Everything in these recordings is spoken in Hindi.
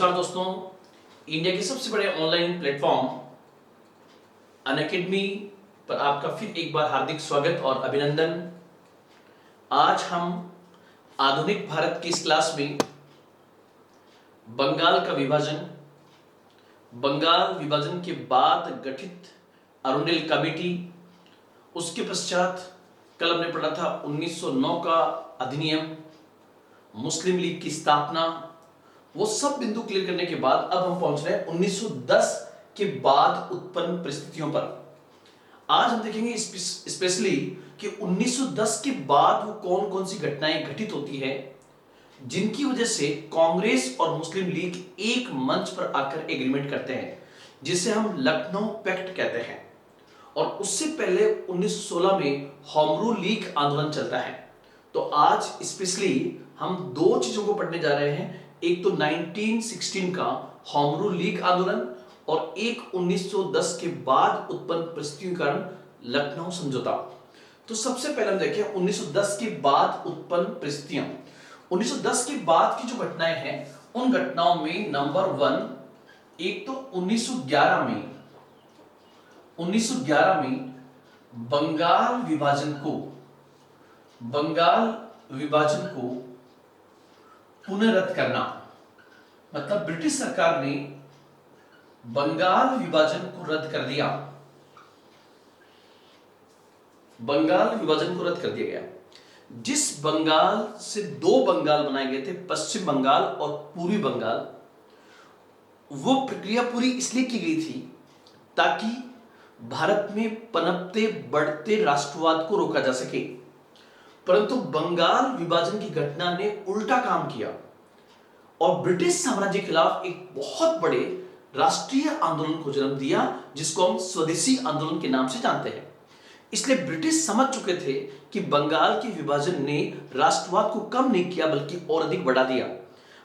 नमस्कार दोस्तों, इंडिया के सबसे बड़े ऑनलाइन प्लेटफॉर्म अनअकैडमी पर आपका फिर एक बार हार्दिक स्वागत और अभिनंदन। आज हम आधुनिक भारत की इस क्लास में बंगाल का विभाजन, बंगाल विभाजन के बाद गठित अरुंडल कमेटी, उसके पश्चात कल हमने पढ़ा था 1909 का अधिनियम, मुस्लिम लीग की स्थापना, वो सब बिंदु क्लियर करने के बाद अब हम पहुंच रहे हैं 1910 के बाद उत्पन्न परिस्थितियों पर। आज हम देखेंगे स्पेशली कि 1910 के बाद वो कौन कौन सी घटनाएं घटित होती है जिनकी वजह से कांग्रेस और मुस्लिम लीग एक मंच पर आकर एग्रीमेंट करते हैं, जिसे हम लखनऊ पैक्ट कहते हैं। और उससे पहले 1916 में होम रूल लीग आंदोलन चलता है। तो आज स्पेशली हम दो चीजों को पढ़ने जा रहे हैं, एक तो 1916 का होम रूल लीग आंदोलन और एक 1910 के बाद उत्पन्न परिस्थितियों के कारण लखनऊ समझौता। तो सबसे पहले हम देखें 1910 के बाद उत्पन्न परिस्थितियां। 1910 के बाद की जो घटनाएं हैं उन घटनाओं में नंबर 1, एक तो 1911 में बंगाल विभाजन को पुनर्रद्द करना, मतलब ब्रिटिश सरकार ने बंगाल विभाजन को रद्द कर दिया। बंगाल विभाजन को रद्द कर दिया गया। जिस बंगाल से दो बंगाल बनाए गए थे, पश्चिम बंगाल और पूर्वी बंगाल, वो प्रक्रिया पूरी इसलिए की गई थी ताकि भारत में पनपते बढ़ते राष्ट्रवाद को रोका जा सके। परंतु बंगाल विभाजन की घटना ने उल्टा काम किया और ब्रिटिश साम्राज्य के खिलाफ एक बहुत बड़े राष्ट्रीय आंदोलन को जन्म दिया, जिसको हम स्वदेशी आंदोलन के नाम से जानते हैं। इसलिए ब्रिटिश समझ चुके थे कि बंगाल के विभाजन ने राष्ट्रवाद को कम नहीं किया बल्कि और अधिक बढ़ा दिया।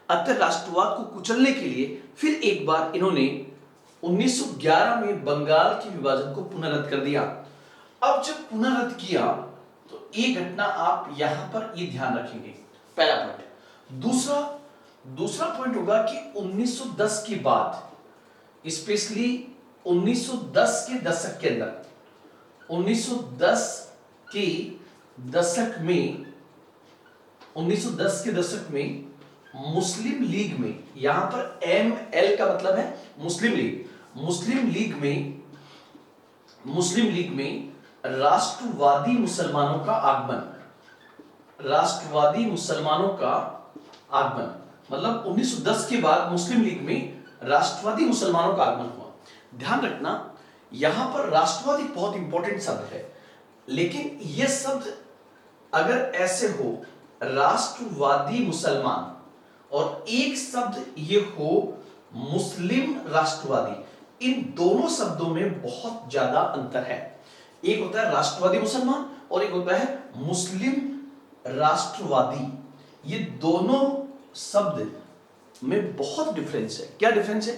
अतः राष्ट्रवाद को कुचलने के लिए फिर एक बार इन्होंने 1911 में बंगाल के विभाजन को पुनर्रद्द कर दिया। अब जब पुनर्रद्द किया तो ये घटना आप यहां पर ये ध्यान रखेंगे, पहला पॉइंट। दूसरा पॉइंट होगा कि 1910 के बाद, स्पेशली 1910 के दशक के अंदर, 1910 के दशक में मुस्लिम लीग में, यहां पर ML का मतलब है मुस्लिम लीग में राष्ट्रवादी मुसलमानों का आगमन, मतलब 1910 के बाद मुस्लिम लीग में राष्ट्रवादी मुसलमानों का आगमन हुआ। ध्यान रखना, यहां पर राष्ट्रवादी बहुत इंपॉर्टेंट शब्द है, लेकिन यह शब्द अगर ऐसे हो राष्ट्रवादी मुसलमान और एक शब्द ये हो मुस्लिम राष्ट्रवादी, इन दोनों शब्दों में बहुत ज्यादा अंतर है। एक होता है राष्ट्रवादी मुसलमान और एक होता है मुस्लिम राष्ट्रवादी। ये दोनों शब्द में बहुत डिफरेंस है। क्या डिफरेंस है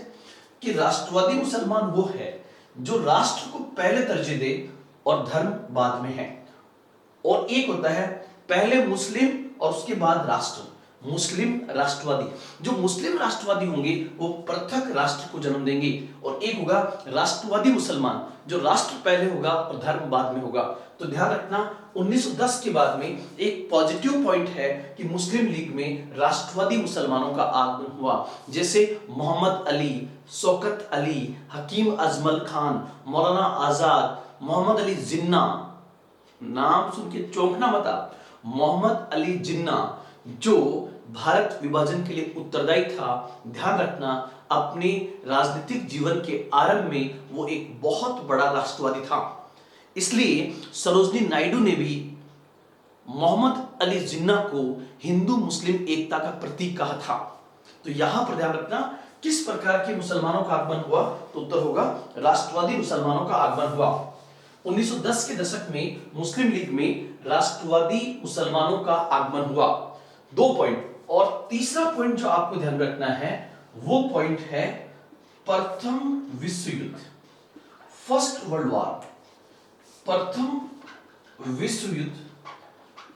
कि राष्ट्रवादी मुसलमान वो है जो राष्ट्र को पहले तरजीह दे और धर्म बाद में है, और एक होता है पहले मुस्लिम और उसके बाद राष्ट्र, मुस्लिम राष्ट्रवादी। जो मुस्लिम राष्ट्रवादी होंगे वो पृथक राष्ट्र को जन्म देंगे, और एक होगा राष्ट्रवादी मुसलमान जो राष्ट्र पहले होगा और धर्म बाद में होगा। तो ध्यान रखना, 1910 के बाद में एक पॉजिटिव पॉइंट है कि मुस्लिम लीग में राष्ट्रवादी मुसलमानों का आगमन हुआ, जैसे मोहम्मद अली, शौकत अली, हकीम अजमल खान, मौलाना आजाद, मोहम्मद अली जिन्ना, नाम सुन के चौंकना मत आप, मोहम्मद अली जिन्ना जो भारत विभाजन के लिए उत्तरदायी था। ध्यान रखना, अपने राजनीतिक जीवन के आरंभ में वो एक बहुत बड़ा राष्ट्रवादी था। इसलिए सरोजनी नायडू ने भी मोहम्मद अली जिन्ना को हिंदू मुस्लिम एकता का प्रतीक कहा था। तो यहां पर ध्यान रखना, किस प्रकार के मुसलमानों का आगमन हुआ, तो उत्तर होगा राष्ट्रवादी मुसलमानों का आगमन हुआ। 1910 के दशक में मुस्लिम लीग में राष्ट्रवादी मुसलमानों का आगमन हुआ। दो पॉइंट। और तीसरा पॉइंट जो आपको ध्यान रखना है वो पॉइंट है प्रथम विश्व युद्ध, फर्स्ट वर्ल्ड वॉर, प्रथम विश्व युद्ध।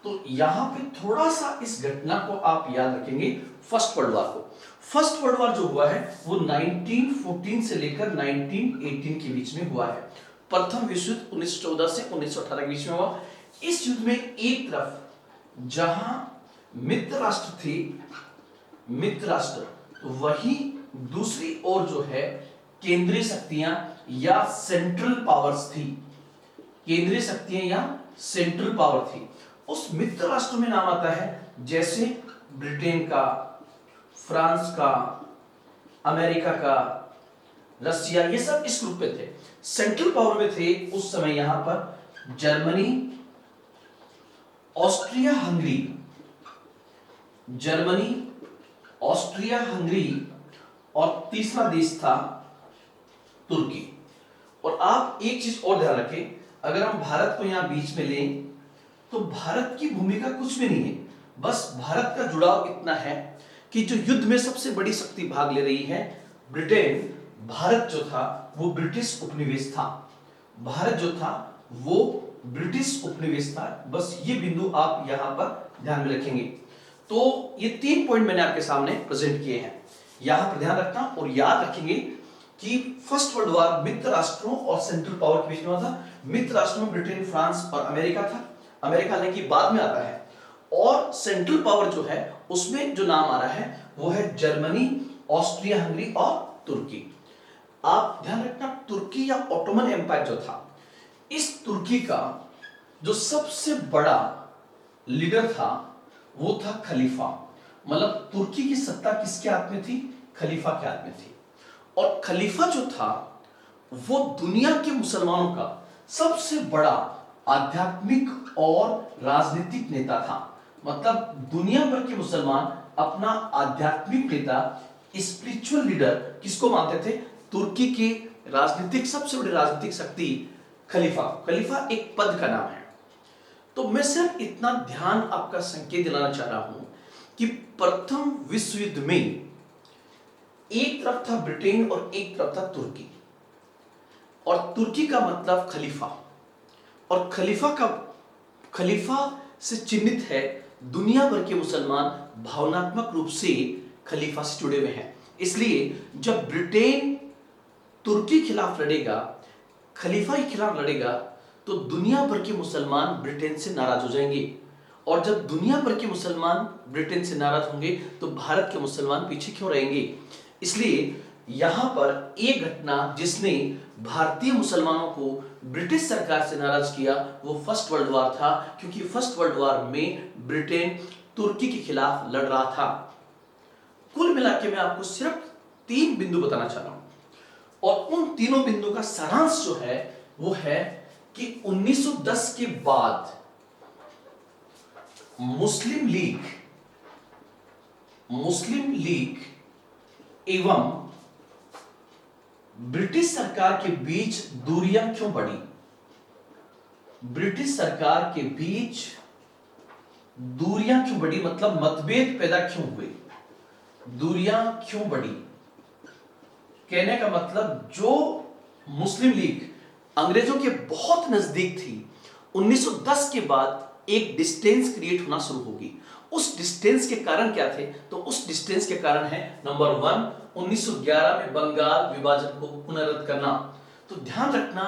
तो यहां पे थोड़ा सा इस घटना को आप याद रखेंगे। फर्स्ट वर्ल्ड वॉर को। फर्स्ट वर्ल्ड वॉर जो हुआ है वो 1914 से लेकर 1918 के बीच में हुआ है। प्रथम विश्व युद्ध 1914 से 1918 के बीच में हुआ। इस युद्ध में एक तरफ जहां मित्र राष्ट्र थे, मित्र राष्ट्र, तो वही दूसरी ओर जो है केंद्रीय शक्तियां या सेंट्रल पावर्स थी, केंद्रीय शक्तियां या सेंट्रल पावर थी। उस मित्र राष्ट्र में नाम आता है जैसे ब्रिटेन का, फ्रांस का, अमेरिका का, रसिया, ये सब इस ग्रुप में थे। सेंट्रल पावर में थे उस समय यहां पर Germany, Austria Hungary, Germany, Austria Hungary, और तीसरा देश था तुर्की। और आप एक चीज और ध्यान रखें, अगर हम भारत को यहां बीच में लें तो भारत की भूमिका कुछ भी नहीं है, बस भारत का जुड़ाव इतना है कि जो युद्ध में सबसे बड़ी शक्ति भाग ले रही है ब्रिटेन, भारत जो था वो ब्रिटिश उपनिवेश था, भारत जो था वो ब्रिटिश उपनिवेश था। बस ये बिंदु आप यहां पर ध्यान में रखेंगे। तो ये 3 पॉइंट मैंने आपके सामने प्रेजेंट किए हैं, यहां पर ध्यान रखना और याद रखेंगे कि फर्स्ट वर्ल्ड वॉर मित्र राष्ट्रों और सेंट्रल पावर के बीच में हुआ था। मित्र राष्ट्रों में ब्रिटेन, फ्रांस और अमेरिका था, अमेरिका हालांकि बाद में आता है, और सेंट्रल पावर जो है उसमें जो नाम आ रहा है वो है जर्मनी, ऑस्ट्रिया हंगरी और तुर्की। आप ध्यान रखना, तुर्की या ऑटोमन एम्पायर जो था, इस तुर्की का जो सबसे बड़ा लीडर था वो था खलीफा। मतलब तुर्की की सत्ता किसके हाथ में थी? खलीफा के हाथ में थी। और खलीफा जो था वो दुनिया के मुसलमानों का सबसे बड़ा आध्यात्मिक और राजनीतिक नेता था। मतलब दुनिया भर के मुसलमान अपना आध्यात्मिक नेता, स्पिरिचुअल लीडर किसको मानते थे? तुर्की की राजनीतिक सबसे बड़ी राजनीतिक शक्ति खलीफा। खलीफा एक पद का नाम है। तो मैं सिर्फ इतना ध्यान आपका संकेत दिलाना चाह रहा हूं कि प्रथम विश्व युद्ध में एक तरफ था ब्रिटेन और एक तरफ था तुर्की, और तुर्की का मतलब खलीफा, और खलीफा से चिन्हित है दुनिया भर के मुसलमान भावनात्मक रूप से खलीफा से जुड़े हुए हैं। इसलिए जब ब्रिटेन तुर्की के खिलाफ लड़ेगा, खलीफा के खिलाफ लड़ेगा, तो दुनिया भर के मुसलमान ब्रिटेन से नाराज हो जाएंगे, और जब दुनिया भर के मुसलमान ब्रिटेन से नाराज होंगे तो भारत के मुसलमान पीछे क्यों रहेंगे? इसलिए यहां पर एक घटना जिसने भारतीय मुसलमानों को ब्रिटिश सरकार से नाराज किया वो फर्स्ट वर्ल्ड वॉर था, क्योंकि फर्स्ट वर्ल्ड वॉर में ब्रिटेन तुर्की के खिलाफ लड़ रहा था। कुल मिलाकर मैं आपको सिर्फ 3 बिंदु बताना चाह रहा हूं, और उन तीनों बिंदु का सारांश जो है वो है कि 1910 के बाद मुस्लिम लीग एवं ब्रिटिश सरकार के बीच दूरियां क्यों बढ़ी? ब्रिटिश सरकार के बीच दूरियां क्यों बढ़ी, मतलब मतभेद पैदा क्यों हुए? दूरियां क्यों बढ़ी? कहने का मतलब जो मुस्लिम लीग अंग्रेजों के बहुत नजदीक थी, 1910 के बाद एक डिस्टेंस क्रिएट होना शुरू होगी। उस डिस्टेंस के कारण क्या थे? तो उस डिस्टेंस के कारण है नंबर 1, 1911 में बंगाल विभाजन को पुनर्रद्द करना। तो ध्यान रखना,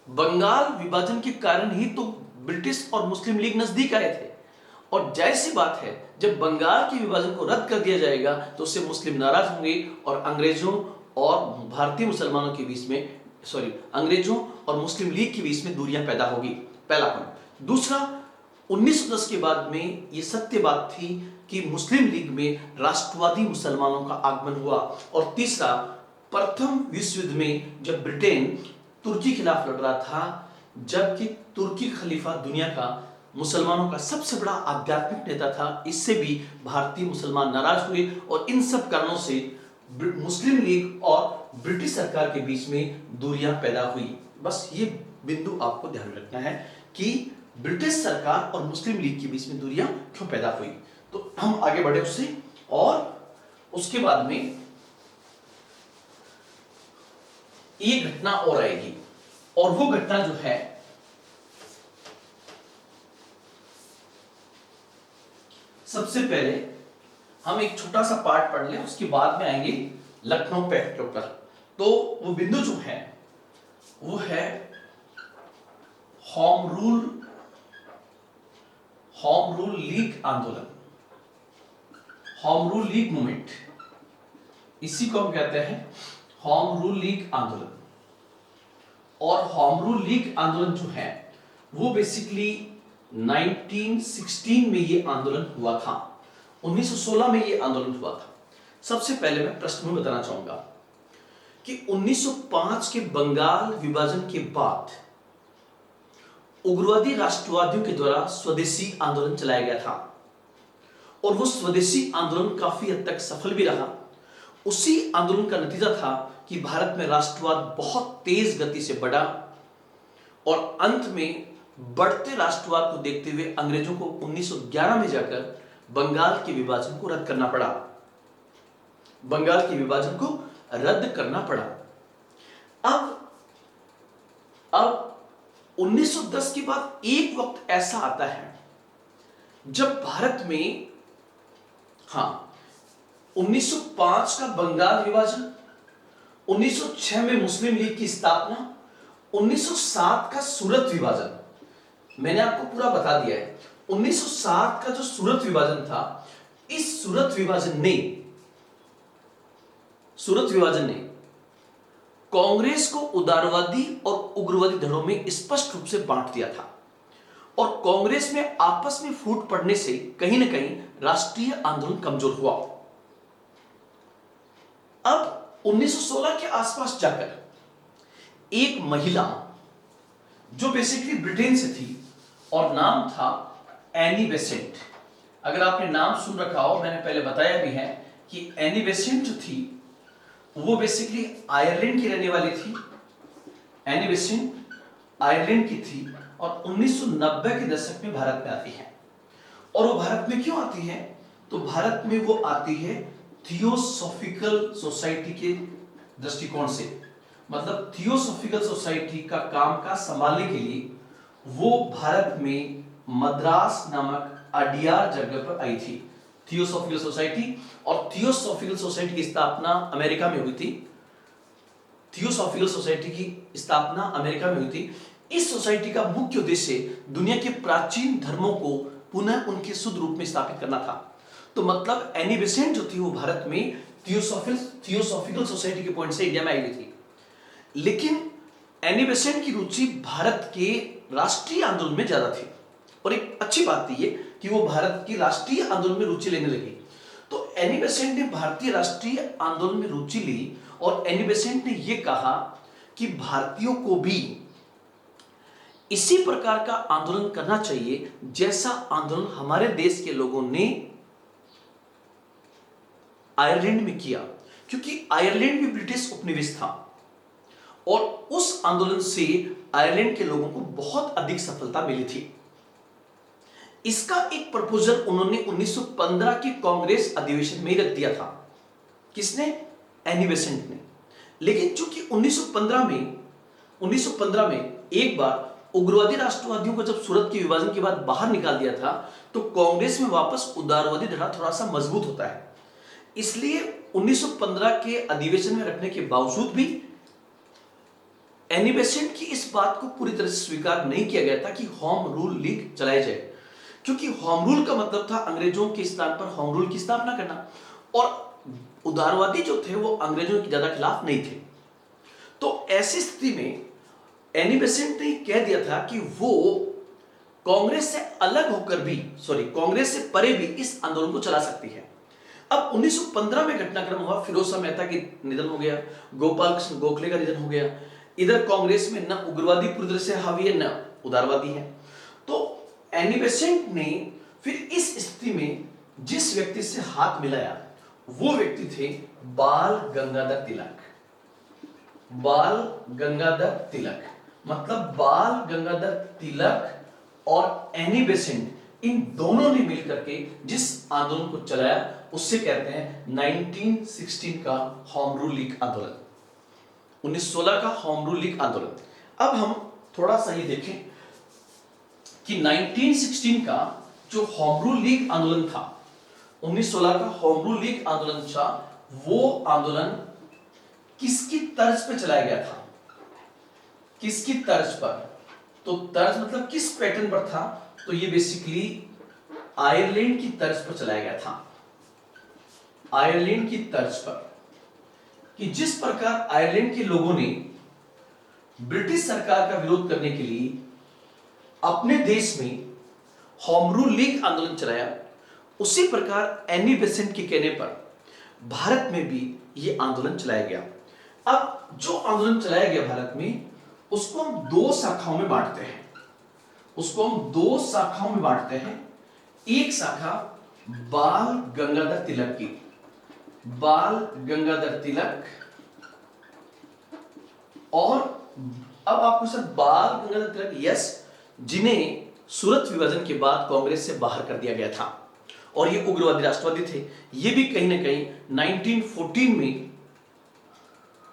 बंगाल विभाजन के कारण ही तो ब्रिटिश और मुस्लिम लीग नजदीक आए थे, और जाहिर सी बात है जब बंगाल के विभाजन को रद्द कर दिया जाएगा तो उससे मुस्लिम नाराज होंगे और अंग्रेजों और भारतीय मुसलमानों के बीच में, अंग्रेजों और मुस्लिम लीग के बीच में दूरियां पैदा होगी। पहला पॉइंट। दूसरा, 1910 के बाद में ये सत्य बात थी कि मुस्लिम लीग में राष्ट्रवादी मुसलमानों का आगमन हुआ। और तीसरा, प्रथम विश्व युद्ध में जब ब्रिटेन तुर्की के खिलाफ लड़ रहा था, जबकि तुर्की खलीफा दुनिया का मुसलमानों का सबसे बड़ा आध्यात्मिक नेता था, इससे भी भारतीय मुसलमान नाराज हुए, और इन सब कारणों से मुस्लिम लीग और ब्रिटिश सरकार के बीच में दूरियां पैदा हुई। बस ये बिंदु आपको ध्यान रखना है कि ब्रिटिश सरकार और मुस्लिम लीग के बीच में दूरियां क्यों पैदा हुई। तो हम आगे बढ़े उससे, और उसके बाद में एक घटना और आएगी, और वो घटना जो है सबसे पहले हम एक छोटा सा पार्ट पढ़ लें, उसके बाद में आएंगे लखनऊ पैक्ट के ऊपर। तो वो बिंदु जो है वो है होम रूल लीग आंदोलन, होम रूल लीग मूवमेंट, इसी को हम कहते हैं होम रूल लीग आंदोलन। और होम रूल लीग आंदोलन जो है वो बेसिकली 1916 में ये आंदोलन हुआ था, 1916 में ये आंदोलन हुआ था। सबसे पहले मैं पृष्ठभूमि में बताना चाहूंगा कि 1905 के बंगाल विभाजन के बाद उग्रवादी राष्ट्रवादियों के द्वारा स्वदेशी आंदोलन चलाया गया था और वो स्वदेशी आंदोलन काफी हद तक सफल भी रहा। उसी आंदोलन का नतीजा था कि भारत में राष्ट्रवाद बहुत तेज गति से बढ़ा और अंत में बढ़ते राष्ट्रवाद को देखते हुए अंग्रेजों को 1911 में जाकर बंगाल के विभाजन को रद्द करना पड़ा, बंगाल के विभाजन को रद्द करना पड़ा। अब 1910 के बाद एक वक्त ऐसा आता है जब भारत में 1905 का बंगाल विभाजन, 1906 में मुस्लिम लीग की स्थापना, 1907 का सूरत विभाजन, मैंने आपको पूरा बता दिया है। 1907 का जो सूरत विभाजन था, इस सूरत विभाजन ने कांग्रेस को उदारवादी और उग्रवादी धड़ों में स्पष्ट रूप से बांट दिया था और कांग्रेस में आपस में फूट पड़ने से कहीं ना कहीं राष्ट्रीय आंदोलन कमजोर हुआ। अब 1916 के आसपास जाकर एक महिला जो बेसिकली ब्रिटेन से थी और नाम था एनी बेसेंट। अगर आपने नाम सुन रखा हो, मैंने पहले बताया भी है कि एनी बेसेंट जो थी वो बेसिकली आयरलैंड की रहने वाली थी। एनी बेसेंट आयरलैंड की थी और 1990 के दशक में भारत में आती है। और वो भारत में क्यों आती है? तो भारत में वो आती है थियोसॉफिकल सोसाइटी के दृष्टिकोण से, मतलब थियोसॉफिकल सोसाइटी का काम का संभालने के लिए वो भारत में मद्रास नामक अडियार जगह पर आई थी, थियोसॉफिकल सोसाइटी। और थियोसॉफिकल सोसाइटी की स्थापना अमेरिका में हुई थी, थियोसॉफिकल सोसाइटी की स्थापना अमेरिका में हुई थी। इस सोसाइटी का मुख्य उद्देश्य दुनिया के प्राचीन धर्मों को पुनः उनके शुद्ध रूप में स्थापित करना था। तो मतलब एनी बेसेंट जो थी वो भारत में थियोसॉफिकल सोसाइटी के पॉइंट से इंडिया में आई हुई थी। लेकिन एनी बेसेंट की रुचि भारत के राष्ट्रीय आंदोलन में ज्यादा थी और एक अच्छी बात थी ये कि वो भारत की राष्ट्रीय आंदोलन में रुचि लेने लगी। तो एनी बेसेंट ने भारतीय राष्ट्रीय आंदोलन में रुचि ली और एनी बेसेंट ने यह कहा कि भारतीयों को भी इसी प्रकार का आंदोलन करना चाहिए जैसा आंदोलन हमारे देश के लोगों ने आयरलैंड में किया, क्योंकि आयरलैंड भी ब्रिटिश उपनिवेश था और उस आंदोलन से आयरलैंड के लोगों को बहुत अधिक सफलता मिली थी। इसका एक प्रपोजल उन्होंने 1915 के कांग्रेस अधिवेशन में ही रख दिया था। किसने? एनी बेसेंट ने। लेकिन चूंकि 1915 में एक बार उग्रवादी राष्ट्रवादियों को जब सूरत के विभाजन के बाद बाहर निकाल दिया था, तो कांग्रेस में वापस उदारवादी धड़ा थोड़ा सा मजबूत होता है। इसलिए 1915 के अधिवेशन में रखने के बावजूद भी एनी बेसेंट की इस बात को पूरी तरह से स्वीकार नहीं किया गया था कि होम रूल लीग चलाई जाए, क्योंकि होम रूल का मतलब था अंग्रेजों के स्थान पर होम रूल की स्थापना करना और उदारवादी जो थे वो अंग्रेजों के ज्यादा खिलाफ नहीं थे। तो ऐसी स्थिति में एनी बेसेंट ने कह दिया था कि वो कांग्रेस से अलग होकर भी, कांग्रेस से परे भी इस आंदोलन को चला सकती है। अब 1915 में घटनाक्रम हुआ, फिरोज शाह मेहता के निधन हो गया, गोपाल कृष्ण गोखले का निधन हो गया। इधर कांग्रेस में न उग्रवादी पूरी तरह से हावी है न उदारवादी है। तो एनी बेसेंट ने फिर इस स्थिति में जिस व्यक्ति से हाथ मिलाया वो व्यक्ति थे बाल गंगाधर तिलक। बाल गंगाधर तिलक मतलब बाल गंगाधर तिलक और एनी बेसेंट, इन दोनों ने मिलकर के जिस आंदोलन को चलाया उससे कहते हैं 1916 का होम रूल लीग आंदोलन, 1916 का होम रूल लीग आंदोलन। अब हम थोड़ा सा ये देखें कि 1916 का जो होम रूल लीग आंदोलन था 1916 का होम रूल लीग आंदोलन था, वो आंदोलन किसकी तर्ज पे चलाया गया था? किसकी तर्ज पर? तो तर्ज मतलब किस पैटर्न पर था? तो ये बेसिकली आयरलैंड की तर्ज पर चलाया गया था। आयरलैंड की तर्ज पर, कि जिस प्रकार आयरलैंड के लोगों ने ब्रिटिश सरकार का विरोध करने के लिए अपने देश में होम रूल लीग आंदोलन चलाया, उसी प्रकार एनी बेसेंट के कहने पर भारत में भी यह आंदोलन चलाया गया। अब जो आंदोलन चलाया गया भारत में, उसको हम दो शाखाओं में बांटते हैं। एक शाखा बाल गंगाधर तिलक की, बाल गंगाधर तिलक, और अब आपको सर बाल गंगाधर तिलक, यस, जिन्हें सूरत विभाजन के बाद कांग्रेस से बाहर कर दिया गया था और ये उग्रवादी राष्ट्रवादी थे। ये भी कहीं ना कहीं 1914 में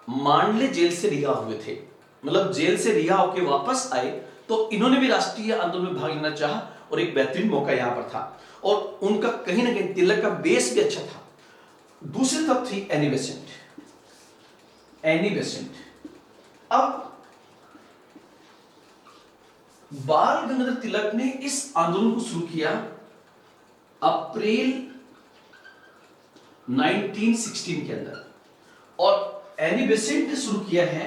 मांडले जेल से रिहा हुए थे, मतलब जेल से रिहा होकर वापस आए, तो इन्होंने भी राष्ट्रीय आंदोलन में भाग लेना चाहा और एक बेहतरीन मौका यहां पर था, और उनका कहीं ना कहीं तिलक का बेस भी अच्छा था। दूसरी तरफ थी एनी बेसेंट। एनी बेसेंट, अब बाल गंगाधर तिलक ने इस आंदोलन को शुरू किया अप्रैल 1916 के अंदर, और एनी बेसेंट ने शुरू किया है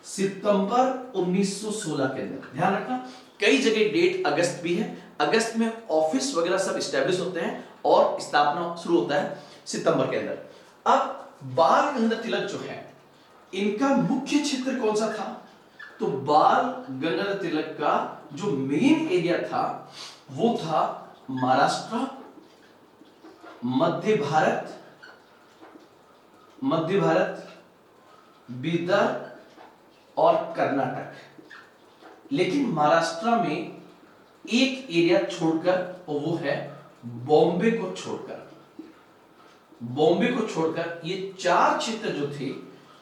सितंबर 1916 के अंदर। ध्यान रखना, कई जगह डेट अगस्त भी है, अगस्त में ऑफिस वगैरह सब इस्टेब्लिश होते हैं और स्थापना शुरू होता है सितंबर के अंदर। अब बाल गंगाधर तिलक जो है, इनका मुख्य क्षेत्र कौन सा था? तो बाल गंगाधर तिलक का जो मेन एरिया था वो था महाराष्ट्र, मध्य भारत, विदर्भ और कर्नाटक। लेकिन महाराष्ट्र में एक एरिया छोड़कर, और वो है बॉम्बे को छोड़कर ये चार क्षेत्र जो थे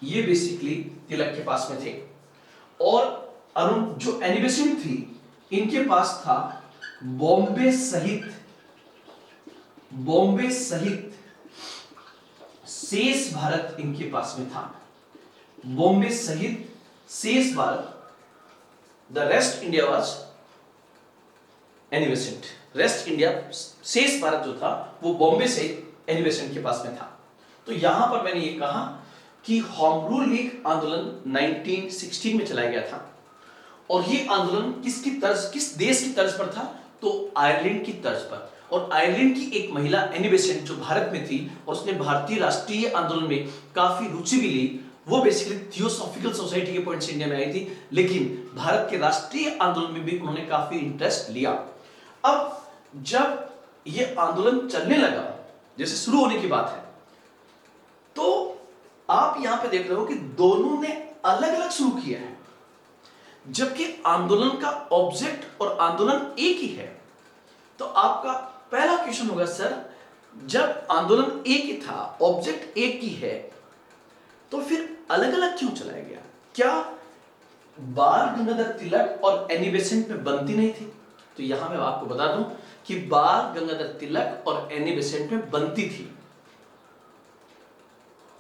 ये बेसिकली तिलक के पास में थे। और अरुण जो एनी बेसेंट थी, इनके पास था बॉम्बे सहित शेष भारत इनके पास में था। बॉम्बे सहित शेष Bharat, the rest India was Annie Besant. Rest India, शेष भारत जो था वो बॉम्बे से एनी बेसेंट के पास में था। तो यहां पर मैंने ये कहा कि होम रूल लीग आंदोलन 1916 में चलाया गया था, और ये आंदोलन किस देश की तर्ज पर था? तो आयरलैंड की तर्ज पर। और आयरलैंड की एक महिला एनी बेसेंट जो भारत में थी और उसने भारतीय राष्ट्रीय आंदोलन में काफी रुचि भी ली, वो बेसिकली थियोसॉफिकल सोसाइटी के पॉइंट से इंडिया में आई थी, लेकिन भारत के राष्ट्रीय आंदोलन में भी उन्होंने काफी इंटरेस्ट लिया। अब जब ये आंदोलन चलने लगा, जैसे शुरू होने की बात है, तो आप यहां पे देख रहे हो कि दोनों ने अलग अलग शुरू किया है, जबकि आंदोलन का ऑब्जेक्ट और आंदोलन एक ही है। तो आपका पहला क्वेश्चन होगा, सर जब आंदोलन एक ही था, ऑब्जेक्ट एक ही है, तो फिर अलग अलग क्यों चलाया गया? क्या बाल गंगाधर तिलक और एनी बेसेंट में बनती नहीं थी? तो यहां मैं आपको बता दूं कि बाल गंगाधर तिलक और एनी बेसेंट में बनती थी।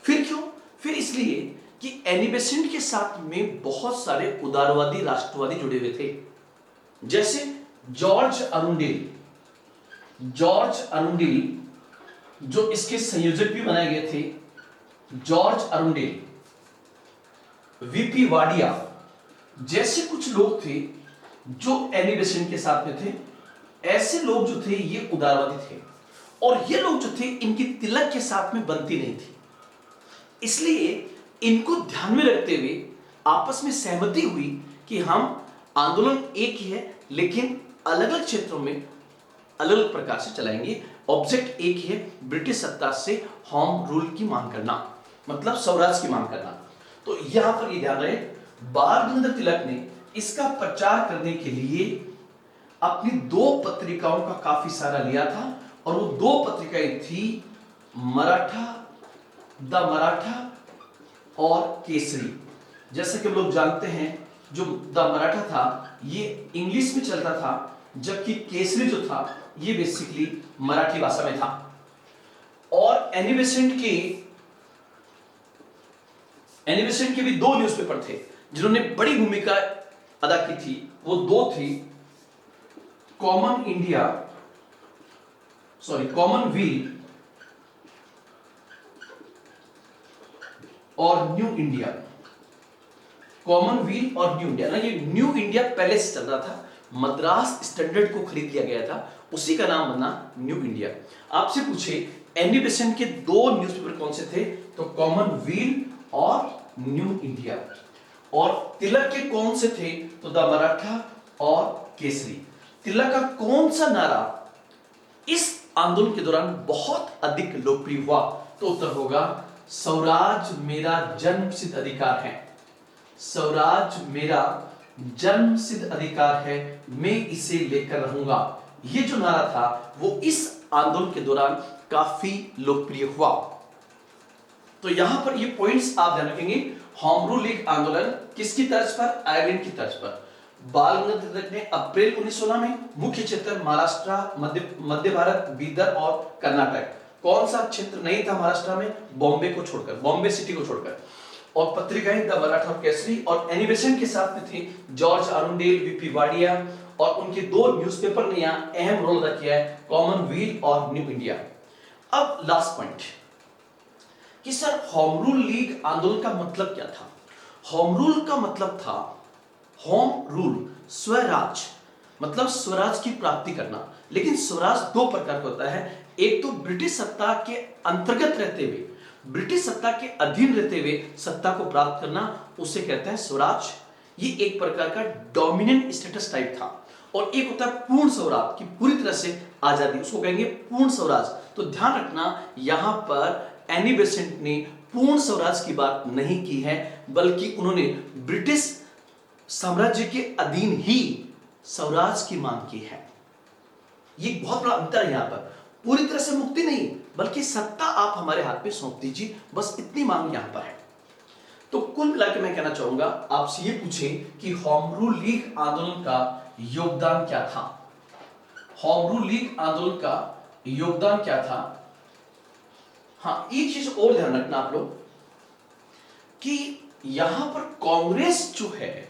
फिर क्यों? फिर इसलिए कि एनी बेसेंट के साथ में बहुत सारे उदारवादी राष्ट्रवादी जुड़े हुए थे, जैसे जॉर्ज अरुंडेल, जो इसके संयोजक भी बनाए गए थे, जॉर्ज अरुंडेल, वीपी वाडिया जैसे कुछ लोग थे जो एनी बेसेंट के साथ में थे। ऐसे लोग जो थे ये उदारवादी थे, और ये लोग जो थे इनकी तिलक के साथ में बनती नहीं थी। इसलिए इनको ध्यान में रखते हुए आपस में सहमति हुई कि हम आंदोलन एक ही है, लेकिन अलग अलग क्षेत्रों में अलग अलग प्रकार से चलाएंगे। ऑब्जेक्ट एक ही है, ब्रिटिश सत्ता से होम रूल की मांग करना, मतलब स्वराज की मांग करना। तो यहां पर ये ध्यान रहे, बाल गंगाधर तिलक ने इसका प्रचार करने के लिए अपनी दो पत्रिकाओं का काफी सहारा लिया था, और वो दो पत्रिकाएं थी द मराठा और केसरी। जैसे कि हम लोग जानते हैं, जो द मराठा था ये इंग्लिश में चलता था, जबकि केसरी जो था ये बेसिकली मराठी भाषा में था। एनी बेसेंट के भी दो न्यूज़पेपर थे जिन्होंने बड़ी भूमिका अदा की थी। वो दो थी, कॉमनवील और न्यू इंडिया। कॉमनवील और न्यू इंडिया ना, ये न्यू इंडिया पहले से चल रहा था, मद्रास स्टैंडर्ड को खरीद लिया गया था, उसी का नाम बना न्यू इंडिया। आपसे पूछे एनी बेसेंट के दो न्यूज़पेपर कौन से थे, तो कॉमनवील और न्यू इंडिया। और तिलक के कौन से थे, तो द मराठा और केसरी। तिलक का कौन सा नारा इस आंदोलन के दौरान बहुत अधिक लोकप्रिय हुआ, तो उत्तर होगा स्वराज मेरा जन्मसिद्ध अधिकार है। स्वराज मेरा जन्मसिद्ध अधिकार है, मैं इसे लेकर रहूंगा। यह जो नारा था वो इस आंदोलन के दौरान काफी लोकप्रिय हुआ। तो यहां पर ये पॉइंट्स आप ध्यान रखेंगे। होम रूल लीग आंदोलन किसकी तर्ज पर, आयरलैंड की तर्ज पर। बाल गंगाधर तिलक ने अप्रैल 1916 में मुख्य क्षेत्र महाराष्ट्र, मध्य भारत, बीदर और कर्नाटक। कौन सा क्षेत्र नहीं था महाराष्ट्र में, बॉम्बे को छोड़कर, बॉम्बे सिटी को छोड़कर। और पत्रिकाएं द मराठा और केसरी, और एनी बेसेंट के साथ में थे जॉर्ज अरुंडेल, वीपी वाडिया, और उनके दो न्यूज़पेपर ने यहां अहम रोल अदा किया है, कॉमनवील और न्यू इंडिया। अब लास्ट पॉइंट कि सर होम रूल लीग आंदोलन का मतलब क्या था। होम रूल का मतलब था, होम रूल स्वराज, मतलब स्वराज की प्राप्ति करना। लेकिन स्वराज दो प्रकार का होता है, एक तो ब्रिटिश सत्ता के अंतर्गत रहते हुए, ब्रिटिश सत्ता के अधीन रहते हुए सत्ता को प्राप्त करना, उसे कहते हैं स्वराज। ये एक प्रकार का डोमिनेंट स्टेटस टाइप था। और एक होता है पूर्ण स्वराज की पूरी तरह से आजादी, उसको कहेंगे पूर्ण स्वराज। तो ध्यान रखना, यहां पर एनी बेसेंट ने पूर्ण स्वराज की बात नहीं की है, बल्कि उन्होंने ब्रिटिश साम्राज्य के अधीन ही स्वराज की मांग की है। ये बहुत बड़ा अंतर है। यहां पर पूरी तरह से मुक्ति नहीं, बल्कि सत्ता आप हमारे हाथ में सौंप दीजिए, बस इतनी मांग यहां पर है। तो कुल मिलाकर मैं कहना चाहूंगा, आपसे ये पूछें कि होम रूल लीग आंदोलन का योगदान क्या था। होम रूल लीग आंदोलन का योगदान क्या था। हां, एक चीज और ध्यान रखना आप लोग कि यहां पर कांग्रेस जो है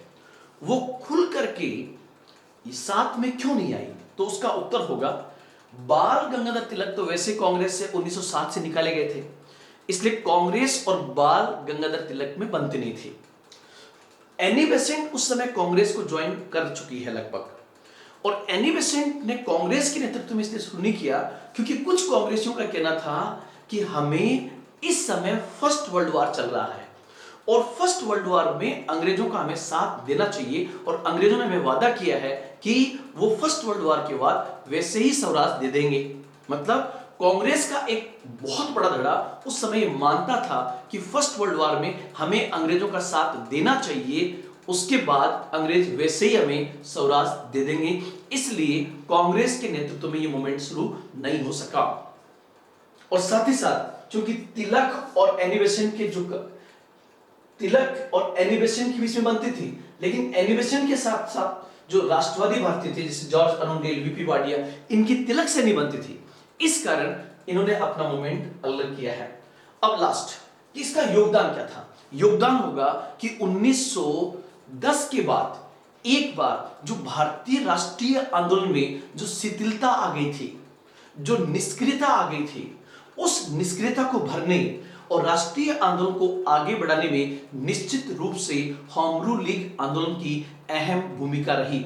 वो खुल करके साथ में क्यों नहीं आई, तो उसका उत्तर होगा बाल गंगाधर तिलक तो वैसे कांग्रेस से 1907 से निकाले गए थे, इसलिए कांग्रेस और बाल गंगाधर तिलक में बनते नहीं थे। एनी बेसेंट उस समय कांग्रेस को ज्वाइन कर चुकी है लगभग, और एनी बेसेंट ने कांग्रेस के नेतृत्व में इसलिए शुरू नहीं किया क्योंकि कुछ कांग्रेसियों का कहना था कि हमें इस समय फर्स्ट वर्ल्ड वॉर चल रहा है और फर्स्ट वर्ल्ड वॉर में अंग्रेजों का हमें साथ देना चाहिए, और अंग्रेजों ने हमें वादा किया है कि वो फर्स्ट वर्ल्ड वॉर के बाद वैसे ही स्वराज दे देंगे। मतलब कांग्रेस का एक बहुत बड़ा धड़ा उस समय मानता था कि फर्स्ट वर्ल्ड वॉर में हमें अंग्रेजों का साथ देना चाहिए, उसके बाद अंग्रेज वैसे ही हमें स्वराज दे देंगे। इसलिए कांग्रेस के नेतृत्व में ये मूवमेंट शुरू नहीं हो सका। और साथ ही साथ चूंकि तिलक और एनी बेसेंट के जो तिलक और एनी बेसेंट के बीच में बनती थी, लेकिन एनी बेसेंट के साथ साथ जो राष्ट्रवादी भारतीय थे जैसे जॉर्ज अरुंडेल, वीपी वाडिया, इनकी तिलक से नहीं बनती थी, इस कारण इन्होंने अपना मूवमेंट अलग किया है। अब लास्ट इसका योगदान क्या था। योगदान होगा कि 1910 के बाद एक बार जो भारतीय राष्ट्रीय आंदोलन में जो शिथिलता आ गई थी, जो निष्क्रियता आ गई थी, उस निष्क्रियता को भरने और राष्ट्रीय आंदोलन को आगे बढ़ाने में निश्चित रूप से होम रूल लीग आंदोलन की अहम भूमिका रही।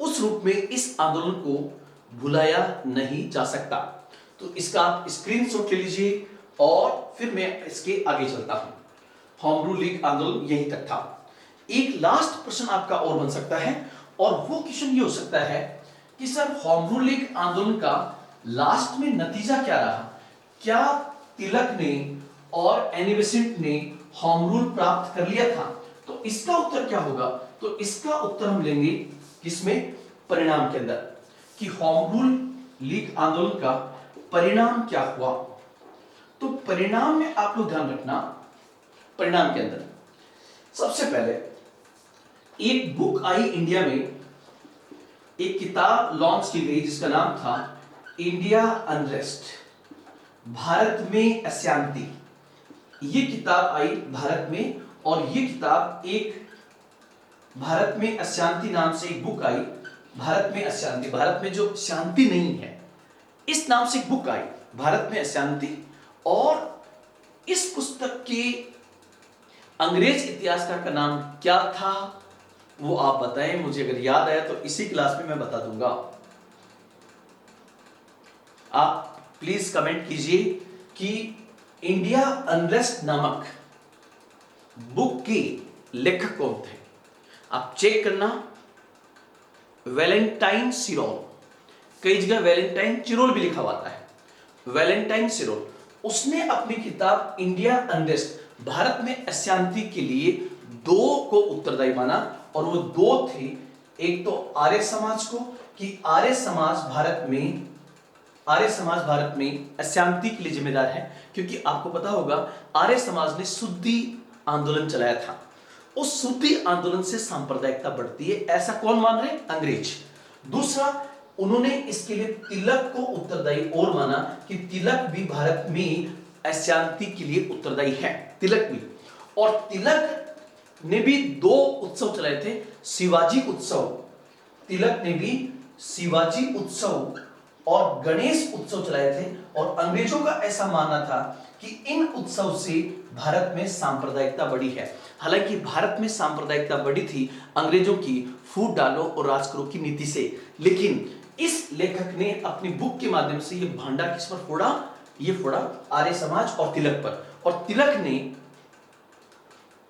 उस रूप में इस आंदोलन को भुलाया नहीं जा सकता। तो इसका आप स्क्रीनशॉट ले लीजिए और फिर मैं इसके आगे चलता हूं। होम रूल लीग आंदोलन यहीं तक था। एक लास्ट प्रश्न आपका और बन सकता है, और वो क्वेश्चन ये हो सकता है कि सर होम रूल लीग आंदोलन का लास्ट में नतीजा क्या रहा। क्या तिलक ने और एनी बेसेंट ने होम रूल प्राप्त कर लिया था। तो इसका उत्तर क्या होगा, तो इसका उत्तर हम लेंगे किसमें, परिणाम के अंदर, कि होम रूल लीग आंदोलन का परिणाम क्या हुआ। तो परिणाम में आप लोग ध्यान रखना, परिणाम के अंदर सबसे पहले एक बुक आई इंडिया में, एक किताब लॉन्च की गई जिसका नाम था इंडिया अनरेस्ट, भारत में अशांति, ये किताब आई भारत में, और ये किताब एक भारत में अशांति नाम से एक बुक आई। भारत में अशांति, भारत में जो शांति नहीं है, इस नाम से एक बुक आई, भारत में अशांति। और इस पुस्तक के अंग्रेज इतिहासकार का नाम क्या था वो आप बताएं, मुझे अगर याद आया तो इसी क्लास में मैं बता दूंगा। आप प्लीज कमेंट कीजिए कि इंडिया अनरेस्ट नामक बुक के लेखक कौन थे। आप चेक करना, वैलेंटाइन सिरोल, कई जगह वैलेंटाइन चिरोल भी लिखा हुआ है, वैलेंटाइन सिरोल, उसने अपनी किताब इंडिया अनरेस्ट, भारत में अशांति के लिए दो को उत्तरदायी माना, और वो दो थे, एक तो आर्य समाज को, कि आर्य समाज भारत में अशांति के लिए जिम्मेदार है, क्योंकि आपको पता होगा आर्य समाज ने शुद्धि आंदोलन चलाया था। उस शुद्धि आंदोलन से सांप्रदायिकता बढ़ती है, ऐसा कौन मान रहे? अंग्रेज। दूसरा, उन्होंने इसके लिए तिलक को उत्तरदायी और माना कि तिलक भी भारत में अशांति के लिए उत्तरदायी है, तिलक भी। और तिलक ने भी दो उत्सव चलाए थे, शिवाजी उत्सव, तिलक ने भी शिवाजी उत्सव और गणेश उत्सव चलाए थे। और अंग्रेजों का ऐसा मानना था कि इन उत्सव से भारत में सांप्रदायिकता बढ़ी है। हालांकि भारत में सांप्रदायिकता बढ़ी थी अंग्रेजों की फूट डालो और राज करो की नीति से, लेकिन इस लेखक ने अपनी बुक के माध्यम से ये भांडा किस पर फोड़ा? ये फोड़ा आर्य समाज और तिलक पर। और तिलक ने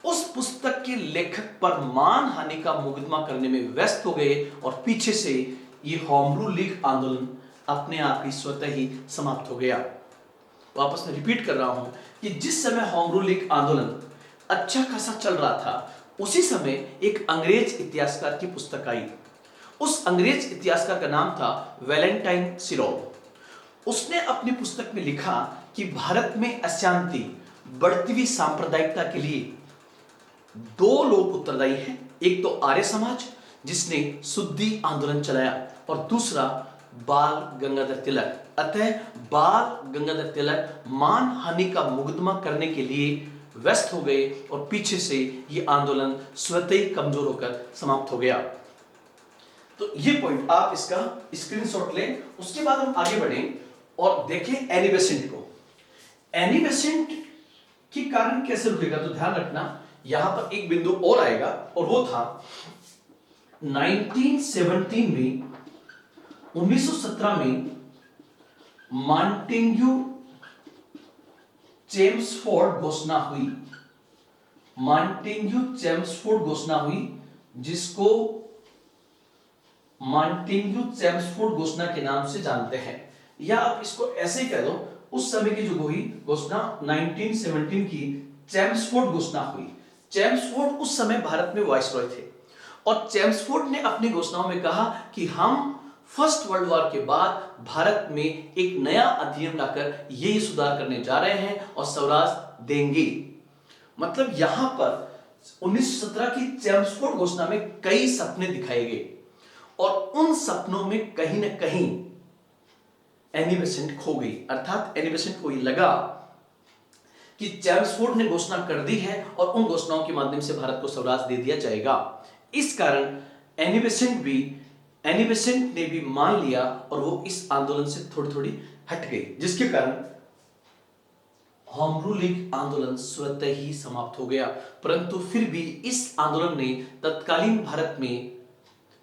उस पुस्तक के लेखक पर मानहानि का मुकदमा करने में व्यस्त हो गए, और पीछे से ये होम रूल लीग आंदोलन अपने आप ही स्वतः ही समाप्त हो गया। वापस मैं रिपीट कर रहा हूं कि जिस समय होम रूल लीग आंदोलन अच्छा खासा चल रहा था, उसी समय एक अंग्रेज इतिहासकार की पुस्तक आई। उस अंग्रेज इतिहासकार का नाम था वैलेंटाइन सिरोल। उसने अपनी पुस्तक में लिखा कि भारत में अशांति, बढ़ती हुई सांप्रदायिकता के लिए दो लोग उत्तरदायी हैं, एक तो आर्य समाज जिसने शुद्धि आंदोलन चलाया, और दूसरा बाल गंगाधर तिलक। अतः बाल गंगाधर तिलक मानहानि का मुकदमा करने के लिए व्यस्त हो गए, और पीछे से ये आंदोलन स्वतः ही कमजोर होकर समाप्त हो गया। तो ये पॉइंट आप इसका स्क्रीनशॉट लें। उसके बाद हम आगे बढ़ें और देखें एनी बेसेंट को। एनी बेसेंट के कारण कैसे रुकेगा, तो ध्यान रखना यहां पर एक बिंदु और आएगा, और वो था 1917 में, 1917 में मॉन्टेग्यू चेम्सफोर्ड घोषणा हुई। मॉन्टेग्यू चेम्सफोर्ड घोषणा हुई, जिसको मॉन्टेग्यू चेम्सफोर्ड घोषणा के नाम से जानते हैं, या आप इसको ऐसे ही कह दो, उस समय की जो हुई घोषणा 1917 की चेम्सफोर्ड घोषणा हुई। चेम्सफोर्ड उस समय भारत में वाइसरॉय थे, और चेम्सफोर्ड ने अपनी घोषणाओं में कहा कि हम फर्स्ट वर्ल्ड वॉर के बाद भारत में एक नया अधिनियम लाकर ये सुधार करने जा रहे हैं और स्वराज देंगे। मतलब यहां पर 1917 की चेम्सफोर्ड घोषणा में कई सपने दिखाए गए, और उन सपनों में कहीं ना कहीं एनी बेसेंट खो गई। अर्थात एनी बेसेंट को ये लगा कि चेम्सफोर्ड ने घोषणा कर दी है और उन घोषणाओं के माध्यम से भारत को स्वराज दे दिया जाएगा। इस कारण एनी बेसेंट ने भी मान लिया, और वो इस आंदोलन से थोड़ी थोड़ी हट गई, जिसके कारण होम रूल लीग आंदोलन स्वतः ही समाप्त हो गया। परंतु फिर भी इस आंदोलन ने तत्कालीन भारत में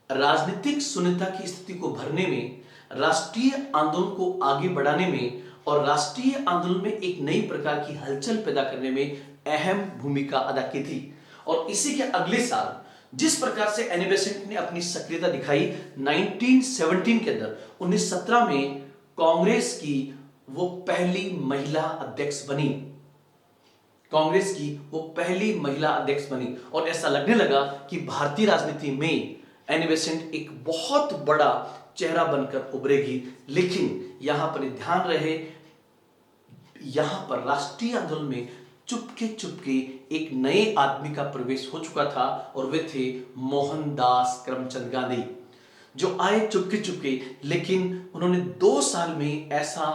राजनीतिक शून्यता की स्थिति को भरने में, राष्ट्रीय आंदोलन को आगे बढ़ाने में, और राष्ट्रीय आंदोलन में एक नई प्रकार की हलचल पैदा करने में अहम भूमिका अदा की थी। और इसी के अगले साल जिस प्रकार से एनी बेसेंट ने अपनी सक्रियता दिखाई 1917 के अंदर, 1917 में कांग्रेस की वो पहली महिला अध्यक्ष बनी। कांग्रेस की वो पहली महिला अध्यक्ष बनी, और ऐसा लगने लगा कि भारतीय राजनीति में एनी बेसेंट एक बहुत बड़ा चेहरा बनकर उभरेगी। लेकिन यहां पर ध्यान रहे, यहां पर राष्ट्रीय आंदोलन में चुपके एक नए आदमी का प्रवेश हो चुका था, और वे थे मोहनदास करमचंद गांधी, जो आए चुपके, लेकिन उन्होंने 2 साल में ऐसा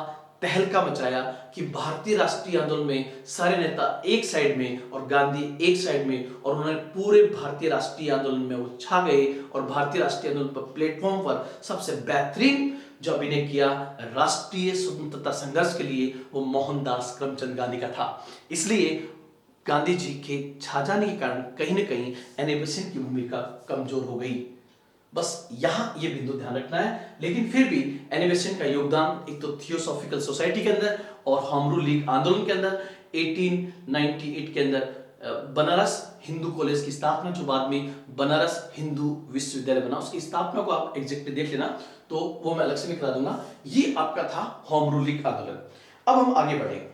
तहलका मचाया कि भारतीय राष्ट्रीय आंदोलन में सारे नेता एक साइड में और गांधी एक साइड में, और उन्होंने पूरे भारतीय राष्ट्रीय आंदोलन में वो छा गए और भारतीय राष्ट्रीय आंदोलन पर प्लेटफॉर्म पर सबसे बेहतरीन जो अभिनय किया राष्ट्रीय स्वतंत्रता संघर्ष के लिए वो मोहनदास करमचंद गांधी का था। इसलिए गांधी जी के छा जाने के कारण कहीं ना कहीं एनी बेसेंट की भूमिका कमजोर हो गई। बस यहां ये बिंदु ध्यान रखना है। लेकिन फिर भी एनी बेसेंट का योगदान एक तो थियोसॉफिकल सोसाइटी के अंदर और होम रूल लीग आंदोलन के अंदर 1898 के अंदर बनारस हिंदू कॉलेज की स्थापना, जो बाद में बनारस हिंदू विश्वविद्यालय बना, उसकी स्थापना को आप एग्जैक्टली देख लेना, तो वो मैं अलग से निकला दूंगा। ये आपका था होम रूल लीग आंदोलन। अब हम आगे बढ़े।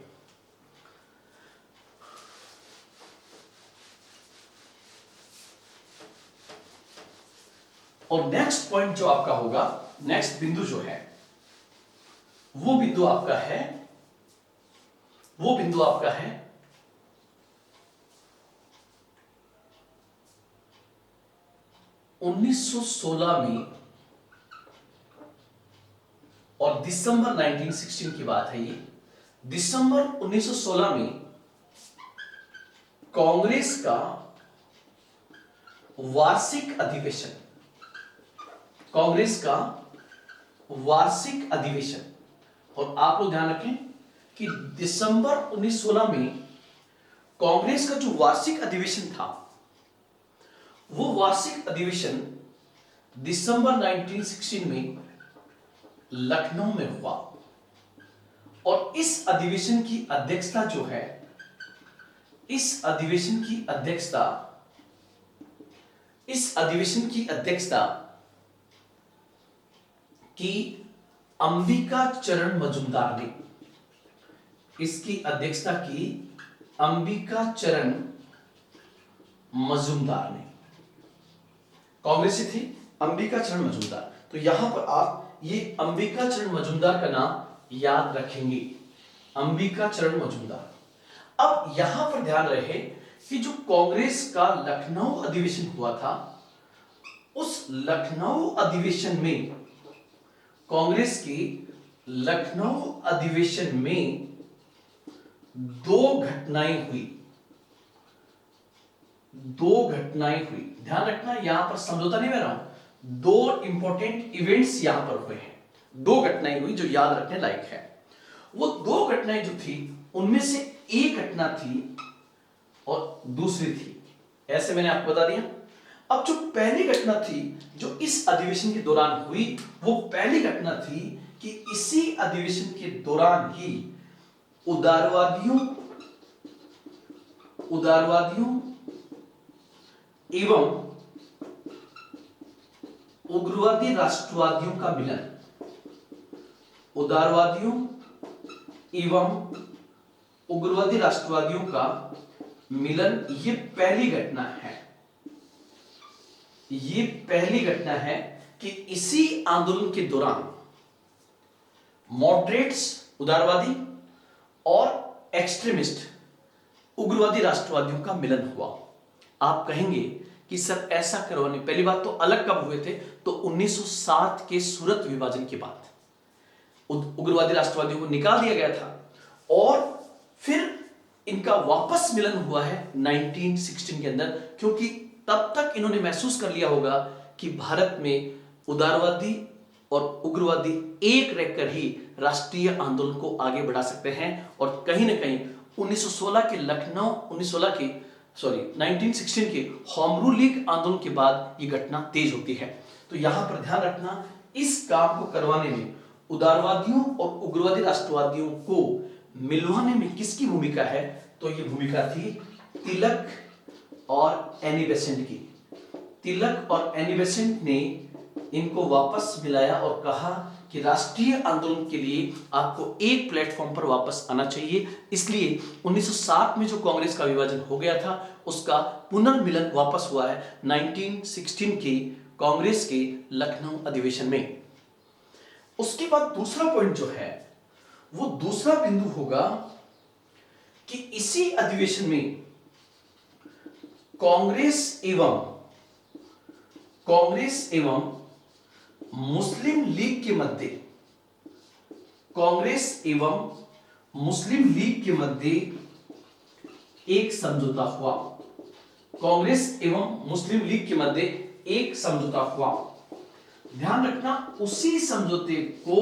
और नेक्स्ट पॉइंट जो आपका होगा, नेक्स्ट बिंदु जो है वो बिंदु आपका है 1916 में और दिसंबर 1916 की बात है। ये दिसंबर 1916 में कांग्रेस का वार्षिक अधिवेशन, कांग्रेस का वार्षिक अधिवेशन, और आप लोग ध्यान रखें कि दिसंबर 1916 में कांग्रेस का जो वार्षिक अधिवेशन था वो वार्षिक अधिवेशन दिसंबर 1916 में लखनऊ में हुआ। और इस अधिवेशन की अध्यक्षता जो है, इस अधिवेशन की अध्यक्षता की अंबिका चरण मजूमदार ने, इसकी अध्यक्षता की अंबिका चरण मजूमदार ने, कांग्रेस से थी अंबिका चरण मजूमदार। तो यहां पर आप ये अंबिका चरण मजूमदार का नाम याद रखेंगे, अंबिका चरण मजूमदार। अब यहां पर ध्यान रहे कि जो कांग्रेस का लखनऊ अधिवेशन हुआ था, उस लखनऊ अधिवेशन में, कांग्रेस की लखनऊ अधिवेशन में दो घटनाएं हुई। ध्यान रखना, यहां पर समझौता नहीं कर रहा हूं, दो इंपॉर्टेंट इवेंट्स यहां पर हुए हैं, दो घटनाएं हुई जो याद रखने लायक है। वो दो घटनाएं जो थी उनमें से एक घटना थी और दूसरी थी, ऐसे मैंने आपको बता दिया। अब जो पहली घटना थी जो इस अधिवेशन के दौरान हुई, वो पहली घटना थी कि इसी अधिवेशन के दौरान ही उदारवादियों एवं उग्रवादी राष्ट्रवादियों का मिलन, उदारवादियों एवं उग्रवादी राष्ट्रवादियों का मिलन, ये पहली घटना है। ये पहली घटना है कि इसी आंदोलन के दौरान मॉडरेट्स उदारवादी और एक्सट्रीमिस्ट उग्रवादी राष्ट्रवादियों का मिलन हुआ। आप कहेंगे कि सर ऐसा करवाने, पहली बात तो अलग कब हुए थे, तो 1907 के सूरत विभाजन के बाद उग्रवादी राष्ट्रवादियों को निकाल दिया गया था और फिर इनका वापस मिलन हुआ है 1916 के अंदर, क्योंकि तब तक इन्होंने महसूस कर लिया होगा कि भारत में उदारवादी और उग्रवादी एक रहकर ही राष्ट्रीय आंदोलन को आगे बढ़ा सकते हैं। और कहीं ना कहीं 1916 के होम रूल लीग आंदोलन के बाद ये घटना तेज होती है। तो यहां पर ध्यान रखना, इस काम को करवाने में उदारवादियों और उग्रवादी राष्ट्रवादियों को मिलवाने में किसकी भूमिका है, तो ये भूमिका थी तिलक और एनी बेसेंट की। तिलक और एनी बेसेंट ने इनको वापस मिलाया और कहा कि राष्ट्रीय आंदोलन के लिए आपको एक प्लेटफॉर्म पर वापस आना चाहिए। इसलिए 1907 में जो कांग्रेस का विभाजन हो गया था उसका पुनर्मिलन वापस हुआ है 1916 के कांग्रेस के लखनऊ अधिवेशन में। उसके बाद दूसरा पॉइंट जो है वो दूसरा बिंदु होगा कि इसी अधिवेशन में कांग्रेस एवं मुस्लिम लीग के मध्य, कांग्रेस एवं मुस्लिम लीग के मध्य एक समझौता हुआ। कांग्रेस एवं मुस्लिम लीग के मध्य एक समझौता हुआ। ध्यान रखना, उसी समझौते को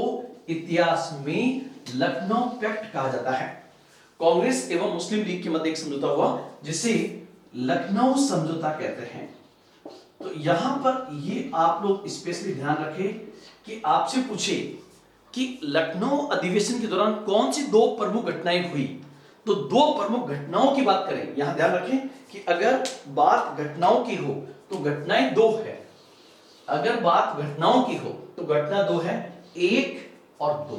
इतिहास में लखनऊ पैक्ट कहा जाता है। कांग्रेस एवं मुस्लिम लीग के मध्य एक समझौता हुआ जिसे लखनऊ समझौता कहते हैं। तो यहां पर ये आप लोग स्पेशली ध्यान रखें कि आपसे पूछे कि लखनऊ अधिवेशन के दौरान कौन सी दो प्रमुख घटनाएं हुई, तो दो प्रमुख घटनाओं की बात करें। यहां ध्यान रखें कि अगर बात घटनाओं की हो तो घटनाएं दो है, अगर बात घटनाओं की हो तो घटना दो है, एक और दो।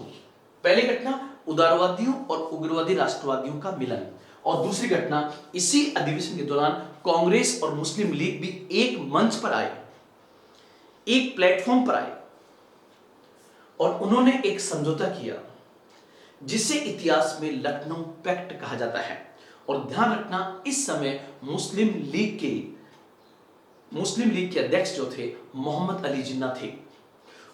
पहली घटना उदारवादियों और उग्रवादी राष्ट्रवादियों का मिलन, और दूसरी घटना इसी अधिवेशन के दौरान कांग्रेस और मुस्लिम लीग भी एक मंच पर आए, एक प्लेटफॉर्म पर आए और उन्होंने एक समझौता किया जिसे इतिहास में लखनऊ पैक्ट कहा जाता है। और ध्यान रखना, इस समय मुस्लिम लीग के अध्यक्ष जो थे मोहम्मद अली जिन्ना थे,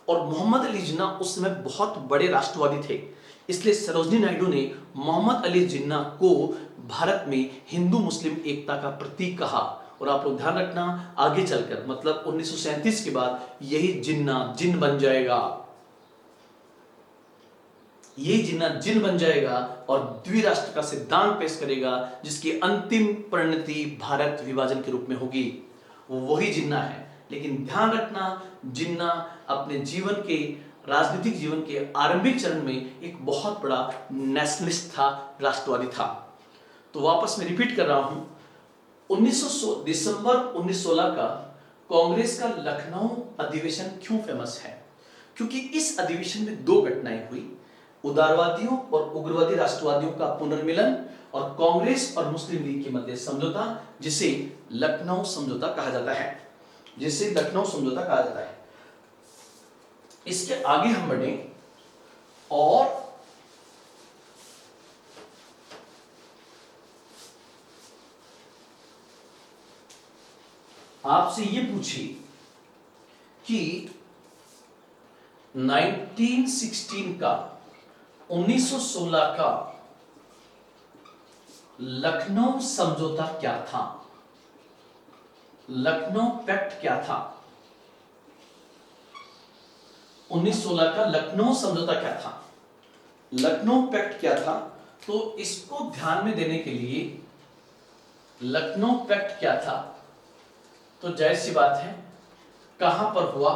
और मोहम्मद अली जिन्ना उस समय बहुत बड़े राष्ट्रवादी थे। इसलिए सरोजनी नायडू ने मोहम्मद अली जिन्ना को भारत में हिंदू मुस्लिम एकता का प्रतीक कहा। और आप लोग ध्यान रखना, आगे चलकर मतलब 1937 के बाद यही जिन्ना जिन बन जाएगा, यही जिन्ना जिन बन जाएगा और द्विराष्ट्र का सिद्धांत पेश करेगा जिसकी अंतिम परिणति भारत विभाजन के रूप में होगी। वो वही जिन्ना है। लेकिन ध्यान रखना, जिन्ना अपने जीवन के राजनीतिक जीवन के आरंभिक चरण में एक बहुत बड़ा नेशनलिस्ट था, राष्ट्रवादी था। तो वापस मैं रिपीट कर रहा हूं, दिसंबर 1916 का कांग्रेस का लखनऊ अधिवेशन क्यों फेमस है? क्योंकि इस अधिवेशन में दो घटनाएं हुई, उदारवादियों और उग्रवादी राष्ट्रवादियों का पुनर्मिलन और कांग्रेस और मुस्लिम लीग के मध्य समझौता जिसे लखनऊ समझौता कहा जाता है, जिसे लखनऊ समझौता कहा जाता है। इसके आगे हम बढ़े और आपसे ये पूछे कि 1916 का लखनऊ समझौता क्या था, लखनऊ पैक्ट क्या था? 1916 का लखनऊ समझौता क्या था, लखनऊ पैक्ट क्या था? तो इसको ध्यान में देने के लिए लखनऊ पैक्ट क्या था, तो जाहिर सी बात है कहां पर हुआ,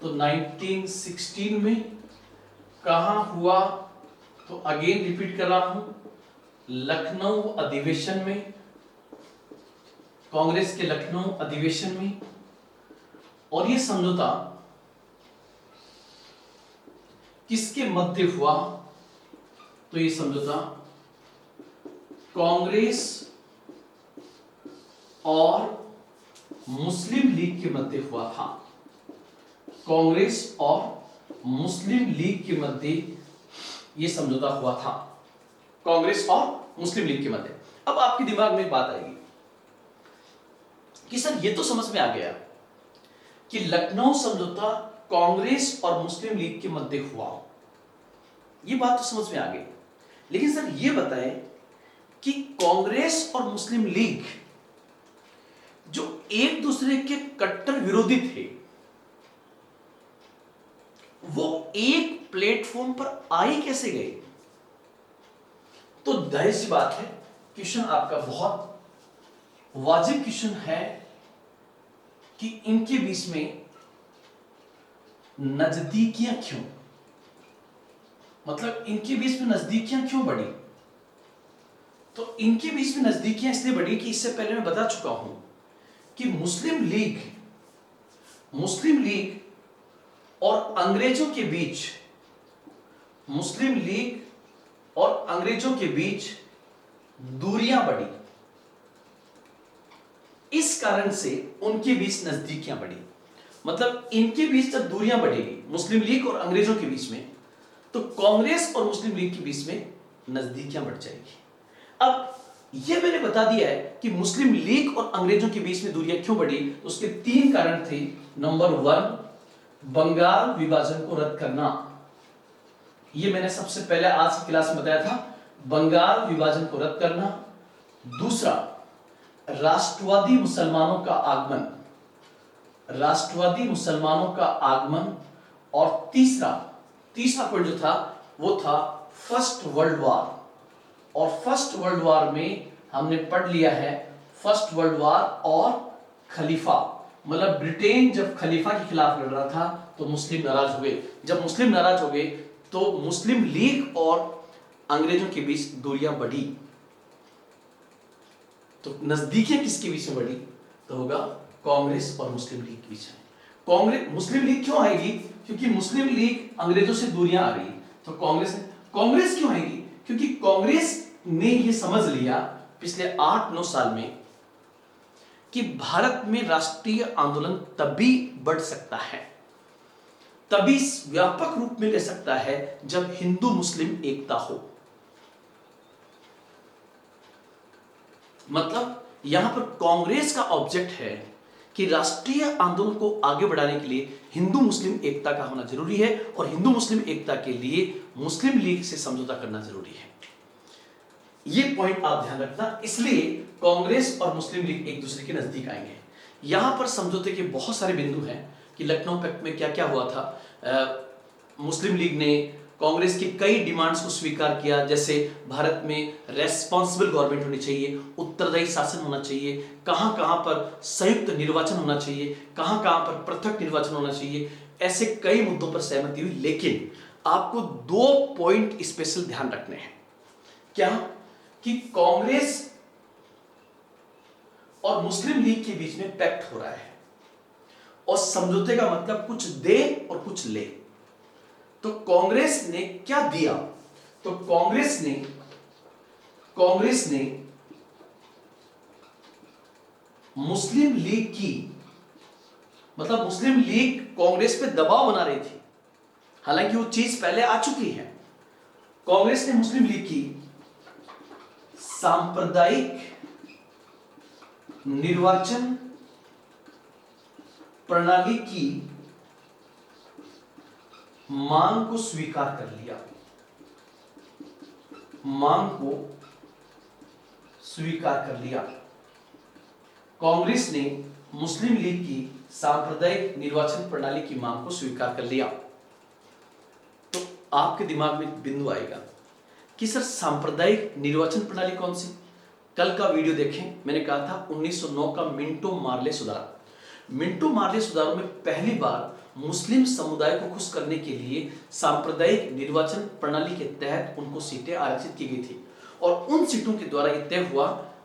तो 1916 में। कहां हुआ, तो अगेन रिपीट कर रहा हूं, लखनऊ अधिवेशन में, कांग्रेस के लखनऊ अधिवेशन में। और यह समझौता किसके मध्य हुआ, तो यह समझौता कांग्रेस और मुस्लिम लीग के मध्य हुआ था। कांग्रेस और मुस्लिम लीग के मध्य यह समझौता हुआ था, कांग्रेस और मुस्लिम लीग के मध्य। अब आपके दिमाग में एक बात आएगी कि सर ये तो समझ में आ गया कि लखनऊ समझौता कांग्रेस और मुस्लिम लीग के मध्य हुआ, ये बात तो समझ में आ गई। लेकिन सर ये बताएं कि कांग्रेस और मुस्लिम लीग जो एक दूसरे के कट्टर विरोधी थे, वो एक प्लेटफॉर्म पर आए कैसे गए? तो जाहिर सी बात है, क्वेश्चन आपका बहुत वाजिब क्वेश्चन है कि इनके बीच में नजदीकियां क्यों, मतलब इनके बीच में नजदीकियां क्यों बढ़ी? तो इनके बीच में नजदीकियां इसलिए बढ़ी कि इससे पहले मैं बता चुका हूं कि मुस्लिम लीग और अंग्रेजों के बीच, मुस्लिम लीग और अंग्रेजों के बीच दूरियां बढ़ी। इस कारण से उनके बीच नजदीकियां बढ़ी। मतलब इनके बीच जब दूरियां बढ़ेगी, मुस्लिम लीग और अंग्रेजों के बीच में, तो कांग्रेस और मुस्लिम लीग के बीच में नजदीकियां बढ़ जाएगी। अब यह मैंने बता दिया है कि मुस्लिम लीग और अंग्रेजों के बीच में दूरियां क्यों बढ़ी, तो उसके तीन कारण थे। नंबर 1, बंगाल विभाजन को रद्द करना, ये मैंने सबसे पहले आज की क्लास में बताया था, बंगाल विभाजन को रद्द करना। दूसरा, राष्ट्रवादी मुसलमानों का आगमन, राष्ट्रवादी मुसलमानों का आगमन। और तीसरा पॉइंट जो था वो था फर्स्ट वर्ल्ड वार। और फर्स्ट वर्ल्ड वार में हमने पढ़ लिया है, फर्स्ट वर्ल्ड वार और खलीफा, मतलब ब्रिटेन जब खलीफा के खिलाफ लड़ रहा था तो मुस्लिम नाराज हो गए। जब मुस्लिम नाराज हो गए तो मुस्लिम लीग और अंग्रेजों के बीच दूरियां बढ़ी। तो नजदीकियां किसके बीच में बढ़ी? तो होगा कांग्रेस और मुस्लिम लीग के बीच में। कांग्रेस मुस्लिम लीग क्यों आएगी? क्योंकि मुस्लिम लीग अंग्रेजों से दूरियां आ रही। तो कांग्रेस क्यों आएगी? क्योंकि कांग्रेस ने यह समझ लिया पिछले 8-9 साल में कि भारत में राष्ट्रीय आंदोलन तभी बढ़ सकता है, तभी व्यापक रूप में ले सकता है जब हिंदू मुस्लिम एकता हो। मतलब यहां पर कांग्रेस का ऑब्जेक्ट है कि राष्ट्रीय आंदोलन को आगे बढ़ाने के लिए हिंदू मुस्लिम एकता का होना जरूरी है, और हिंदू मुस्लिम एकता के लिए मुस्लिम लीग से समझौता करना जरूरी है। यह पॉइंट आप ध्यान रखना। इसलिए कांग्रेस और मुस्लिम लीग एक दूसरे के नजदीक आएंगे। यहां पर समझौते के बहुत सारे बिंदु हैं कि लखनऊ पैक्ट में क्या क्या हुआ था। मुस्लिम लीग ने कांग्रेस की कई डिमांड्स को स्वीकार किया, जैसे भारत में रेस्पॉन्सिबल गवर्नमेंट होनी चाहिए, उत्तरदायी शासन होना चाहिए, कहां कहां पर संयुक्त निर्वाचन होना चाहिए, कहां कहां पर पृथक निर्वाचन होना चाहिए। ऐसे कई मुद्दों पर सहमति हुई। लेकिन आपको 2 पॉइंट स्पेशल ध्यान रखने हैं। क्या? कि कांग्रेस और मुस्लिम लीग के बीच में पैक्ट हो रहा है, और समझौते का मतलब कुछ दे और कुछ ले। तो कांग्रेस ने क्या दिया? तो कांग्रेस ने मुस्लिम लीग की, मतलब मुस्लिम लीग कांग्रेस पे दबाव बना रही थी, हालांकि वो चीज पहले आ चुकी है। कांग्रेस ने मुस्लिम लीग की सांप्रदायिक निर्वाचन प्रणाली की मांग को स्वीकार कर लिया, कांग्रेस ने मुस्लिम लीग की सांप्रदायिक निर्वाचन प्रणाली की मांग को स्वीकार कर लिया। तो आपके दिमाग में बिंदु आएगा कि सर सांप्रदायिक निर्वाचन प्रणाली कौन सी? कल का वीडियो देखें, मैंने कहा था 1909 का मिंटो मार्ले सुधार। मिंटो मार्ले सुधारों में पहली बार मुस्लिम समुदाय को खुश करने के लिए सांप्रदायिक निर्वाचन प्रणाली के तहत उनको सीटें आरक्षित की गई थी, और उन सीटों के द्वारा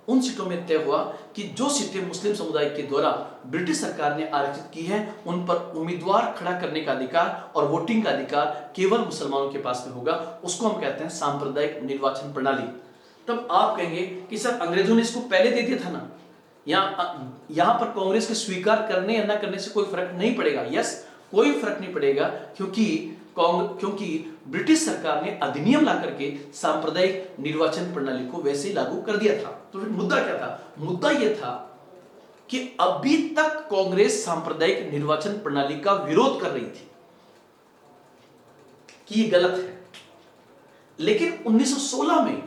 उन सीटों में तय हुआ कि जो सीटें मुस्लिम समुदाय के द्वारा ब्रिटिश सरकार ने आरक्षित की हैं, उन पर उम्मीदवार खड़ा करने का अधिकार और वोटिंग का अधिकार केवल मुसलमानों के पास में होगा। उसको हम कहते हैं सांप्रदायिक निर्वाचन प्रणाली। तब आप कहेंगे कि सर अंग्रेजों ने इसको पहले दे दिया था ना, यहां पर कांग्रेस के स्वीकार करने या न करने से कोई फर्क नहीं पड़ेगा। यस, कोई फर्क नहीं पड़ेगा, क्योंकि ब्रिटिश सरकार ने अधिनियम ला करके सांप्रदायिक निर्वाचन प्रणाली को वैसे ही लागू कर दिया था। तो फिर मुद्दा क्या था? मुद्दा यह था कि अभी तक कांग्रेस सांप्रदायिक निर्वाचन प्रणाली का विरोध कर रही थी कि यह गलत है, लेकिन 1916 में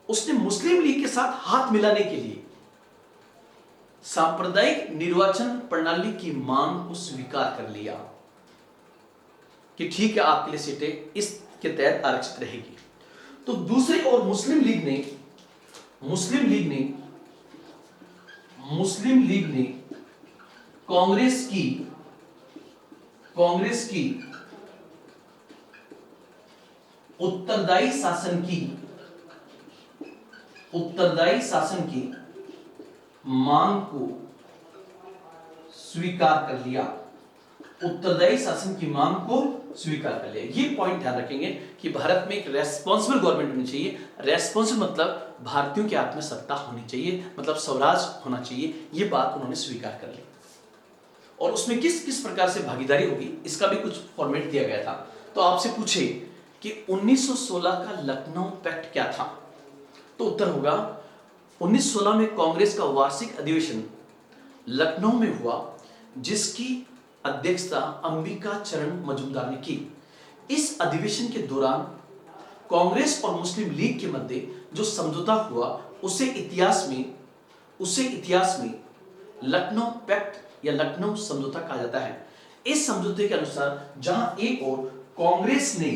उसने मुस्लिम लीग के साथ हाथ मिलाने के लिए सांप्रदायिक निर्वाचन प्रणाली की मांग को स्वीकार कर लिया कि ठीक है, आपके लिए सीटें इसके तहत आरक्षित रहेगी। तो दूसरी ओर मुस्लिम लीग ने कांग्रेस की उत्तरदायी शासन की मांग को स्वीकार कर लिया। ये पॉइंट ध्यान रखेंगे कि भारत में एक रेस्पॉन्सिबल गवर्नमेंट होनी चाहिए। रेस्पॉन्सिबल मतलब भारतीयों के हाथ में सत्ता होनी चाहिए, मतलब स्वराज होना चाहिए। ये बात उन्होंने स्वीकार कर ली। और उसमें किस किस प्रकार से भागीदारी होगी, इसका भी कुछ फॉर्मेट दिया गया था। तो आपसे पूछे कि 1916 का लखनऊ पैक्ट क्या था, तो उत्तर होगा 1916 में कांग्रेस का वार्षिक अधिवेशन लखनऊ में हुआ, जिसकी अध्यक्षता अंबिका चरण मजूमदार ने की। इस अधिवेशन के दौरान कांग्रेस और मुस्लिम लीग के मध्य जो समझौता हुआ उसे इतिहास में लखनऊ पैक्ट या लखनऊ समझौता कहा जाता है। इस समझौते के अनुसार जहां एक ओर कांग्रेस ने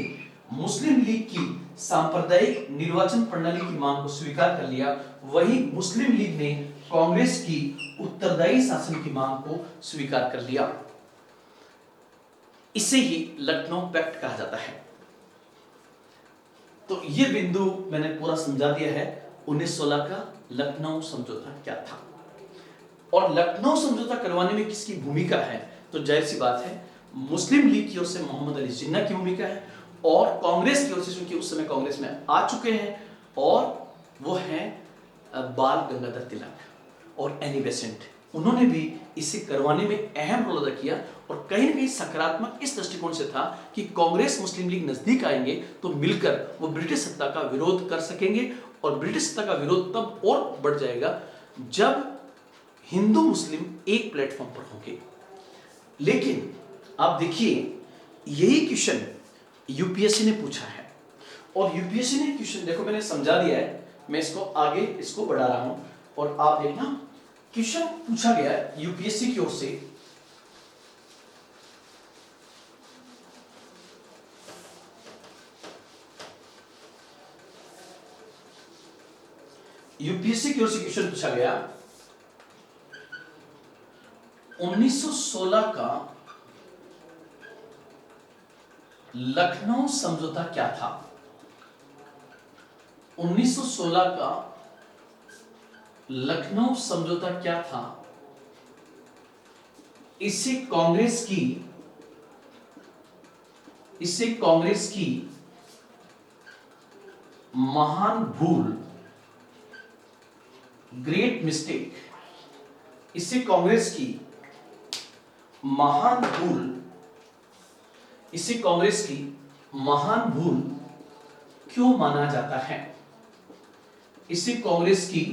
मुस्लिम लीग की सांप्रदायिक निर्वाचन प्रणाली की मांग को स्वीकार कर लिया, वहीं मुस्लिम लीग ने कांग्रेस की उत्तरदायी शासन की मांग को स्वीकार कर लिया। इसे ही लखनऊ पैक्ट कहा जाता है। तो यह बिंदु मैंने पूरा समझा दिया है। 1916 का लखनऊ समझौता क्या था और लखनऊ समझौता करवाने में किसकी भूमिका है, तो जाहिर सी बात है मुस्लिम लीग की ओर से मोहम्मद अली जिन्ना की भूमिका है और कांग्रेस की ओर से, क्योंकि उस समय कांग्रेस में आ चुके हैं और वो हैं बाल गंगाधर तिलक और एनी बेसेंट, उन्होंने भी इसे करवाने में अहम रोल अदा किया। और कहीं ना कहीं सकारात्मक इस दृष्टिकोण से था कि कांग्रेस मुस्लिम लीग नजदीक आएंगे तो मिलकर वो ब्रिटिश सत्ता का विरोध कर सकेंगे और ब्रिटिश सत्ता का विरोध तब और बढ़ जाएगा जब हिंदू मुस्लिम एक प्लेटफॉर्म पर होंगे। लेकिन आप देखिए यही क्वेश्चन यूपीएससी ने पूछा है और यूपीएससी ने क्वेश्चन, देखो मैंने समझा दिया है, मैं इसको आगे बढ़ा रहा हूं और आप देखना क्वेश्चन पूछा गया है यूपीएससी की ओर से। यूपीएससी की ओर से क्वेश्चन पूछा गया 1916 का लखनऊ समझौता क्या था। 1916 का लखनऊ समझौता क्या था, इससे कांग्रेस की महान भूल, ग्रेट मिस्टेक, इससे कांग्रेस की महान भूल क्यों माना जाता है। इसे कांग्रेस की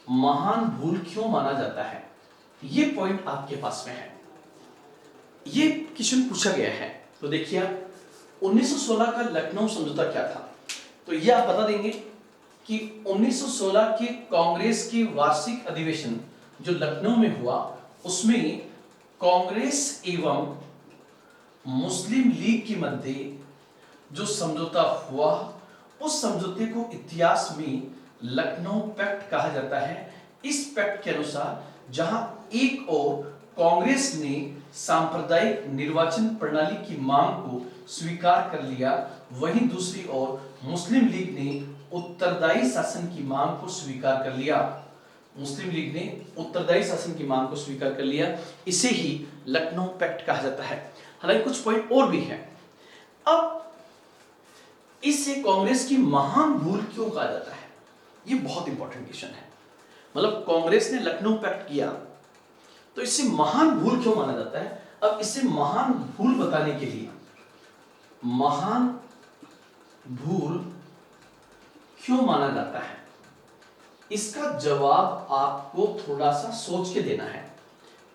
महान भूल क्यों माना जाता है, ये पॉइंट आपके पास में है, ये क्वेश्चन पूछा गया है। तो देखिए 1916 का लखनऊ समझौता क्या था, तो ये आप बता देंगे कि 1916 के कांग्रेस के वार्षिक अधिवेशन जो लखनऊ में हुआ उसमें कांग्रेस एवं मुस्लिम लीग के मध्य जो समझौता हुआ उस समझौते को इतिहास में लखनऊ पैक्ट कहा जाता है। इस पैक्ट के अनुसार जहां एक ओर कांग्रेस ने सांप्रदायिक निर्वाचन प्रणाली की मांग को स्वीकार कर लिया, वहीं दूसरी ओर मुस्लिम लीग ने उत्तरदायी शासन की मांग को स्वीकार कर लिया। इसे ही लखनऊ पैक्ट कहा जाता है। हालांकि कुछ पॉइंट और भी हैं। अब इससे कांग्रेस की महान भूल क्यों कहा जाता है, ये बहुत इंपॉर्टेंट क्वेश्चन है। मतलब कांग्रेस ने लखनऊ पैक्ट किया तो इससे महान भूल क्यों माना जाता है। अब इससे महान भूल बताने के लिए, महान भूल क्यों माना जाता है, इसका जवाब आपको थोड़ा सा सोच के देना है।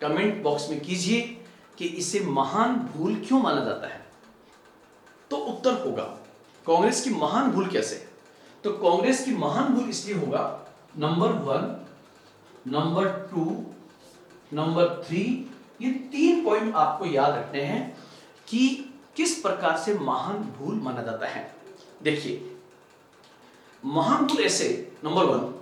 कमेंट बॉक्स में कीजिए कि इसे महान भूल क्यों माना जाता है। तो उत्तर होगा कांग्रेस की महान भूल कैसे, तो कांग्रेस की महान भूल इसलिए होगा नंबर 1, नंबर 2, नंबर 3, ये 3 पॉइंट आपको याद रखने हैं कि किस प्रकार से महान भूल माना जाता है। देखिए महान भूल ऐसे, नंबर 1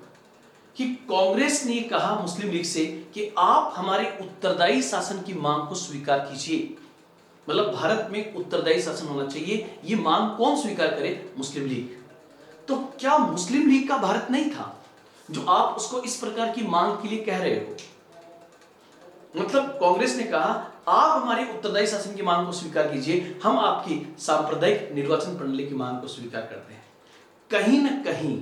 कि कांग्रेस ने कहा मुस्लिम लीग से कि आप हमारे उत्तरदायी शासन की मांग को स्वीकार कीजिए। मतलब भारत में उत्तरदायी शासन होना चाहिए, ये मांग कौन स्वीकार करे, मुस्लिम लीग। तो क्या मुस्लिम लीग का भारत नहीं था जो आप उसको इस प्रकार की मांग के लिए कह रहे हो। मतलब कांग्रेस ने कहा आप हमारी उत्तरदायी शासन की मांग को स्वीकार कीजिए, हम आपकी सांप्रदायिक निर्वाचन प्रणाली की मांग को स्वीकार करते हैं। कहीं ना कहीं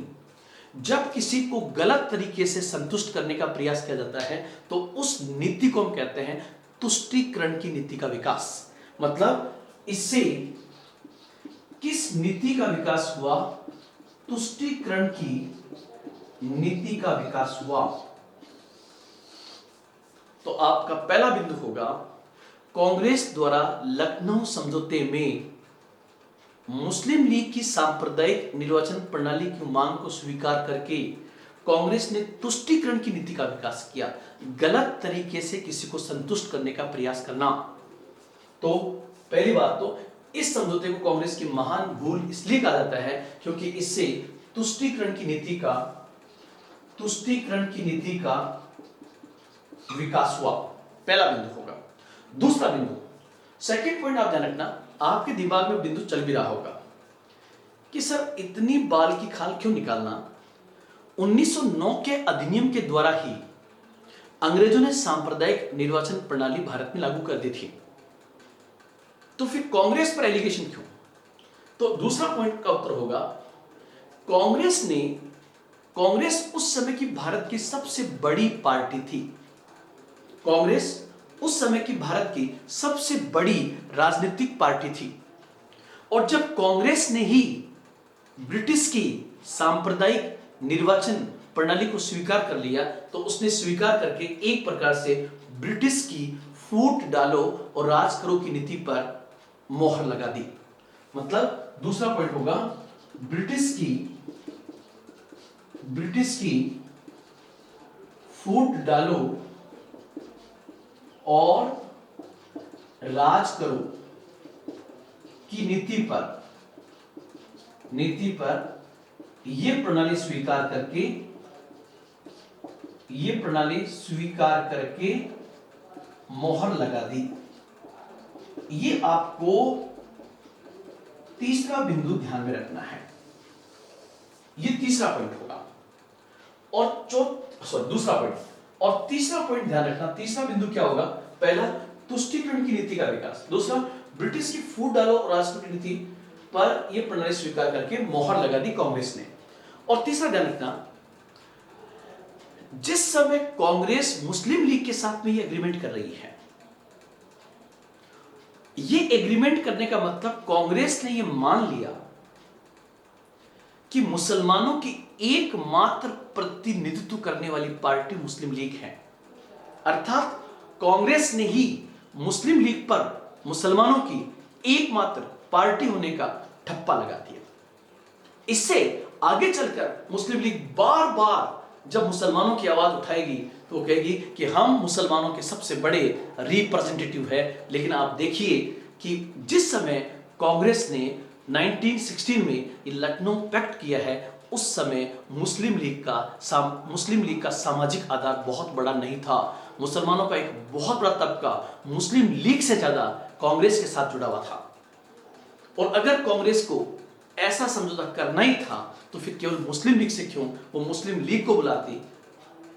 जब किसी को गलत तरीके से संतुष्ट करने का प्रयास किया जाता है तो उस नीति को हम कहते हैं तुष्टीकरण की नीति का विकास। मतलब इससे किस नीति का विकास हुआ, तुष्टीकरण की नीति का विकास हुआ। तो आपका पहला बिंदु होगा कांग्रेस द्वारा लखनऊ समझौते में मुस्लिम लीग की सांप्रदायिक निर्वाचन प्रणाली की मांग को स्वीकार करके कांग्रेस ने तुष्टीकरण की नीति का विकास किया, गलत तरीके से किसी को संतुष्ट करने का प्रयास करना। तो पहली बात तो इस समझौते को कांग्रेस की महान भूल इसलिए कहा जाता है क्योंकि इससे तुष्टीकरण की नीति का विकास हुआ। पहला बिंदु होगा। दूसरा बिंदु, सेकंड पॉइंट आप ध्यान रखना, आपके दिमाग में बिंदु चल भी रहा होगा कि सर इतनी बाल की खाल क्यों निकालना। 1909 के अधिनियम के द्वारा ही अंग्रेजों ने सांप्रदायिक निर्वाचन प्रणाली भारत में लागू कर दी थी, तो फिर कांग्रेस पर एलिगेशन क्यों? तो दूसरा पॉइंट का उत्तर होगा, कांग्रेस उस समय की भारत की सबसे बड़ी पार्टी थी। कांग्रेस उस समय की भारत की सबसे बड़ी राजनीतिक पार्टी थी, और जब कांग्रेस ने ही ब्रिटिश की सांप्रदायिक निर्वाचन प्रणाली को स्वीकार कर लिया, तो उसने स्वीकार करके एक प्रकार से ब्रिटिश की फूट डालो और राज करो की नीति पर मोहर लगा दी। मतलब दूसरा पॉइंट होगा, ब्रिटिश की फूट डालो और राज करो की नीति पर यह प्रणाली स्वीकार करके मोहर लगा दी। ये आपको तीसरा बिंदु ध्यान में रखना है। ये तीसरा पॉइंट होगा। और दूसरा पॉइंट और तीसरा पॉइंट ध्यान रखना। तीसरा बिंदु क्या होगा? पहला, तुष्टीकरण की नीति का विकास। दूसरा, ब्रिटिश की फूट डालो और राज करो की नीति पर यह प्रणाली स्वीकार करके मोहर लगा दी कांग्रेस ने। और तीसरा ध्यान रखना, जिस समय कांग्रेस मुस्लिम लीग के साथ में यह एग्रीमेंट कर रही है, यह एग्रीमेंट करने का मतलब कांग्रेस ने यह मान लिया कि मुसलमानों की एकमात्र प्रतिनिधित्व करने वाली पार्टी मुस्लिम लीग है। अर्थात कांग्रेस ने ही मुस्लिम लीग पर मुसलमानों की एकमात्र पार्टी होने का ठप्पा लगा दिया। इससे आगे चलकर मुस्लिम लीग बार बार जब मुसलमानों की आवाज उठाएगी तो वो कहेगी कि हम मुसलमानों के सबसे बड़े रिप्रेजेंटेटिव है। लेकिन आप देखिए कि जिस समय कांग्रेस ने 1916 में लखनऊ पैक्ट किया है, उस समय मुस्लिम लीग का सामाजिक आधार बहुत बड़ा नहीं था। मुसलमानों का एक बहुत बड़ा तबका मुस्लिम लीग से ज्यादा कांग्रेस के साथ जुड़ा हुआ था। और अगर कांग्रेस को ऐसा समझौता करना ही था तो फिर केवल मुस्लिम लीग से क्यों वो मुस्लिम लीग को बुलाती,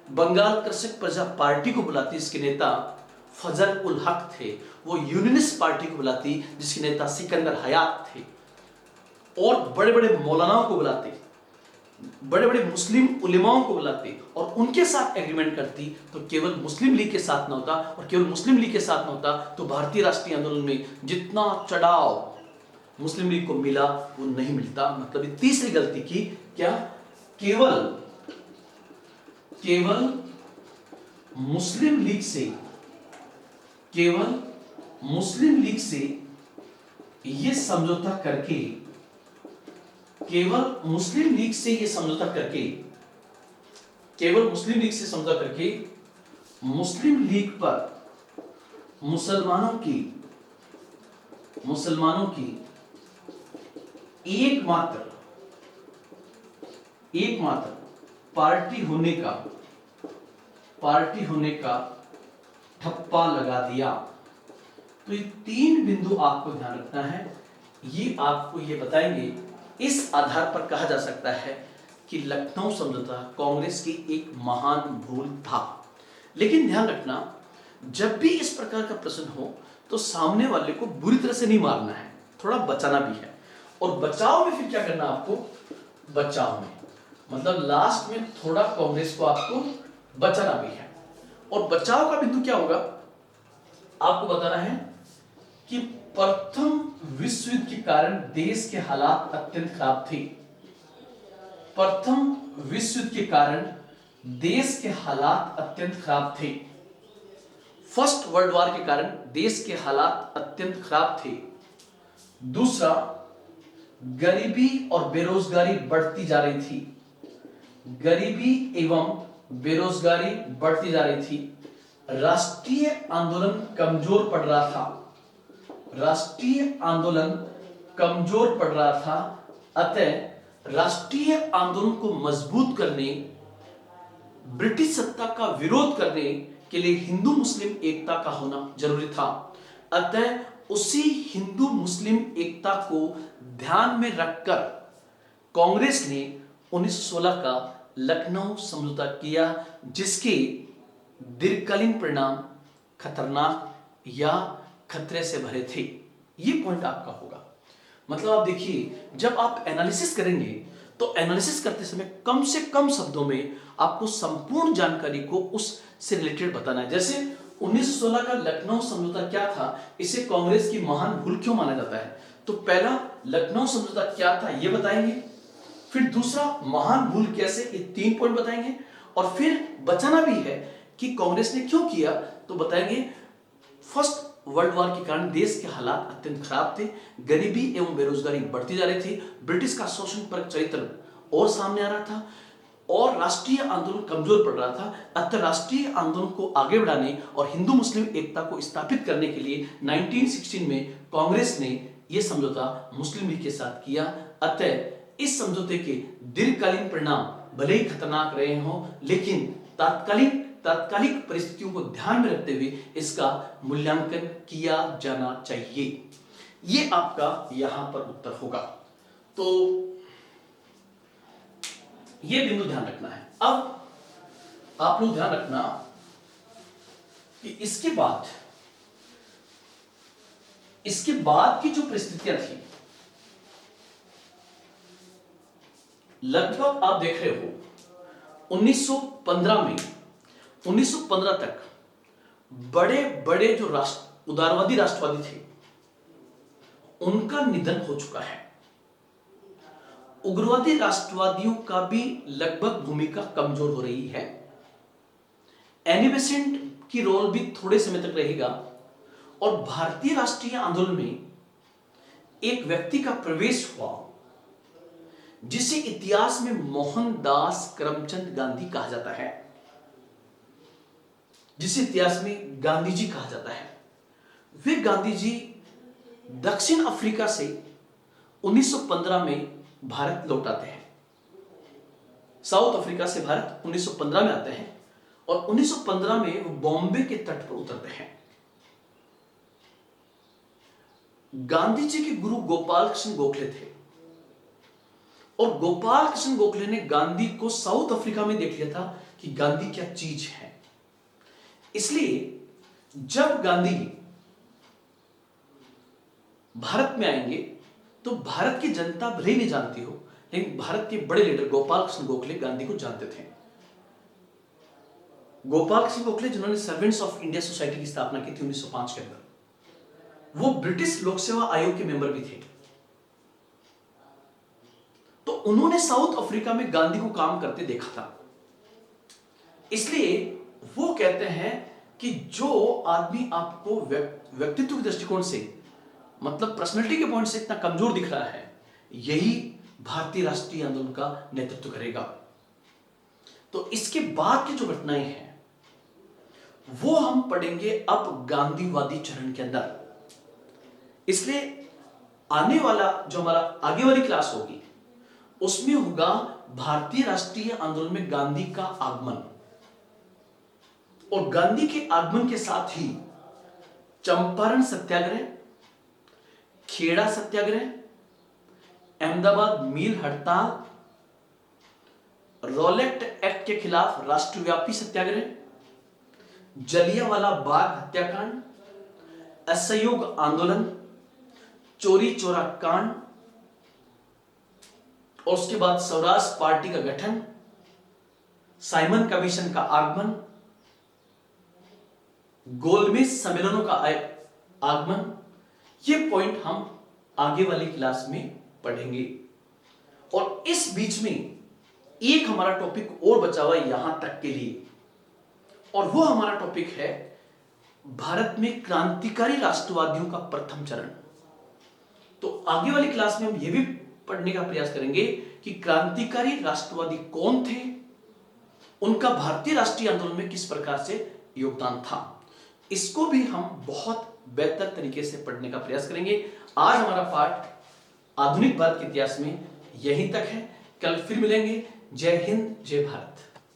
बंगाल कृषक प्रजा पार्टी को बुलाती जिसके नेता फजल उल हक थे, वो यूनियनिस्ट पार्टी को बुलाती जिसके नेता सिकंदर हयात थे, और बड़े बड़े मौलानाओं को बुलाते, बड़े बड़े मुस्लिम उलेमाओं को बुलाते और उनके साथ एग्रीमेंट करती, तो केवल मुस्लिम लीग के साथ न होता। और केवल मुस्लिम लीग के साथ न होता तो भारतीय राष्ट्रीय आंदोलन में जितना चढ़ाव मुस्लिम लीग को मिला वो नहीं मिलता। मतलब ये तीसरी गलती की, क्या? केवल मुस्लिम लीग से ये समझौता करके, मुस्लिम लीग पर मुसलमानों की एकमात्र पार्टी होने का ठप्पा लगा दिया। तो ये तीन बिंदु आपको ध्यान रखना है। ये आपको ये बताएंगे, इस आधार पर कहा जा सकता है कि लखनऊ समझौता कांग्रेस की एक महान भूल था। लेकिन ध्यान रखना, जब भी इस प्रकार का प्रश्न हो तो सामने वाले को बुरी तरह से नहीं मारना है, थोड़ा बचाना भी है। और बचाव में फिर क्या करना आपको? बचाव में मतलब लास्ट में थोड़ा कांग्रेस को आपको बचाना भी है। और बचाव का बिंदु क्या होगा? आपको बताना है कि प्रथम विश्व युद्ध के कारण देश के हालात अत्यंत खराब थे। प्रथम विश्व युद्ध के कारण देश के हालात अत्यंत खराब थे। फर्स्ट वर्ल्ड वॉर के कारण देश के हालात अत्यंत खराब थे। दूसरा, गरीबी और बेरोजगारी बढ़ती जा रही थी, गरीबी एवं बेरोजगारी बढ़ती जा रही थी, राष्ट्रीय आंदोलन कमजोर पड़ रहा था, राष्ट्रीय आंदोलन कमजोर पड़ रहा था। अतः राष्ट्रीय आंदोलन को मजबूत करने, ब्रिटिश सत्ता का विरोध करने के लिए हिंदू मुस्लिम एकता का होना जरूरी था। अतः उसी हिंदू मुस्लिम एकता को ध्यान में रखकर कांग्रेस ने 1916 का लखनऊ समझौता किया, जिसके दीर्घकालीन परिणाम खतरनाक या खतरे से भरे थे। ये पॉइंट आपका होगा। मतलब आप देखिए, जब आप एनालिसिस करेंगे तो एनालिसिस करते समय कम से कम शब्दों में आपको संपूर्ण जानकारी को उससे रिलेटेड बताना है। जैसे 1916 का लखनऊ समझौता क्या था, इसे कांग्रेस की महान भूल क्यों माना जाता है, तो पहला लखनऊ समझौता क्या था ये बताएंगे, फिर दूसरा महान भूल कैसे, ये 3 पॉइंट बताएंगे, और फिर बचाना भी है कि कांग्रेस ने क्यों किया तो बताएंगे। फर्स्ट वर्ल्ड वॉर के कारण देश के हालात अत्यंत खराब थे, गरीबी एवं बेरोजगारी बढ़ती जा रही थी, ब्रिटिश का शोषणपरक चरित्र और सामने आ रहा था, और राष्ट्रीय आंदोलन कमजोर पड़ रहा था। अतः राष्ट्रीय आंदोलन को आगे बढ़ाने और हिंदू मुस्लिम एकता को स्थापित करने के लिए 1916 में कांग्रेस ने यह समझौता मुस्लिम लीग के साथ किया। अतः इस समझौते के दीर्घकालीन परिणाम भले ही खतरनाक रहे हों, लेकिन तात्कालिक परिस्थितियों को ध्यान में रखते हुए इसका मूल्यांकन किया जाना चाहिए। ये आपका यहां पर उत्तर होगा। तो ये बिंदु ध्यान रखना है। अब आप लोग ध्यान रखना कि इसके बाद की जो परिस्थितियां थी, लगभग आप देख रहे हो 1915 तक बड़े बड़े जो उदारवादी राष्ट्रवादी थे उनका निधन हो चुका है। उग्रवादी राष्ट्रवादियों का भी लगभग भूमिका कमजोर हो रही है। एनी बेसेंट की रोल भी थोड़े समय तक रहेगा, और भारतीय राष्ट्रीय आंदोलन में एक व्यक्ति का प्रवेश हुआ जिसे इतिहास में मोहनदास करमचंद गांधी कहा जाता है, जिसे इतिहास में गांधी जी कहा जाता है। वे गांधी जी दक्षिण अफ्रीका से 1915 में भारत लौट आते हैं। साउथ अफ्रीका से भारत 1915 में आते हैं, और 1915 में वो बॉम्बे के तट पर उतरते हैं। गांधी जी के गुरु गोपाल कृष्ण गोखले थे, और गोपाल कृष्ण गोखले ने गांधी को साउथ अफ्रीका में देख लिया था कि गांधी क्या चीज है। इसलिए जब गांधी भारत में आएंगे तो भारत की जनता भले ही नहीं जानती हो, लेकिन भारत के बड़े लीडर गोपाल कृष्ण गोखले गांधी को जानते थे। गोपाल कृष्ण गोखले जिन्होंने सर्वेंट्स ऑफ इंडिया सोसाइटी की स्थापना की थी 1905 के अंदर, वो ब्रिटिश लोक सेवा आयोग के मेंबर भी थे। तो उन्होंने साउथ अफ्रीका में गांधी को काम करते देखा था। इसलिए वो कहते हैं कि जो आदमी आपको व्यक्तित्व के दृष्टिकोण से, मतलब पर्सनैलिटी के पॉइंट से इतना कमजोर दिख रहा है, यही भारतीय राष्ट्रीय आंदोलन का नेतृत्व करेगा। तो इसके बाद की जो घटनाएं हैं वो हम पढ़ेंगे अब गांधीवादी चरण के अंदर। इसलिए आने वाला जो हमारा आगे वाली क्लास होगी उसमें होगा भारतीय राष्ट्रीय आंदोलन में गांधी का आगमन, और गांधी के आगमन के साथ ही चंपारण सत्याग्रह, खेड़ा सत्याग्रह, अहमदाबाद मिल हड़ताल, रॉलेट एक्ट के खिलाफ राष्ट्रव्यापी सत्याग्रह, जलियांवाला बाग हत्याकांड, असहयोग आंदोलन, चोरी चोरा कांड, और उसके बाद स्वराज पार्टी का गठन, साइमन कमीशन का आगमन, गोलमेज सम्मेलनों का आगमन, ये पॉइंट हम आगे वाली क्लास में पढ़ेंगे। और इस बीच में एक हमारा टॉपिक और बचा हुआ यहां तक के लिए, और वो हमारा टॉपिक है भारत में क्रांतिकारी राष्ट्रवादियों का प्रथम चरण। तो आगे वाली क्लास में हम ये भी पढ़ने का प्रयास करेंगे कि क्रांतिकारी राष्ट्रवादी कौन थे, उनका भारतीय राष्ट्रीय आंदोलन में किस प्रकार से योगदान था। इसको भी हम बहुत बेहतर तरीके से पढ़ने का प्रयास करेंगे। आज हमारा पाठ आधुनिक भारत के इतिहास में यहीं तक है। कल फिर मिलेंगे। जय हिंद, जय भारत।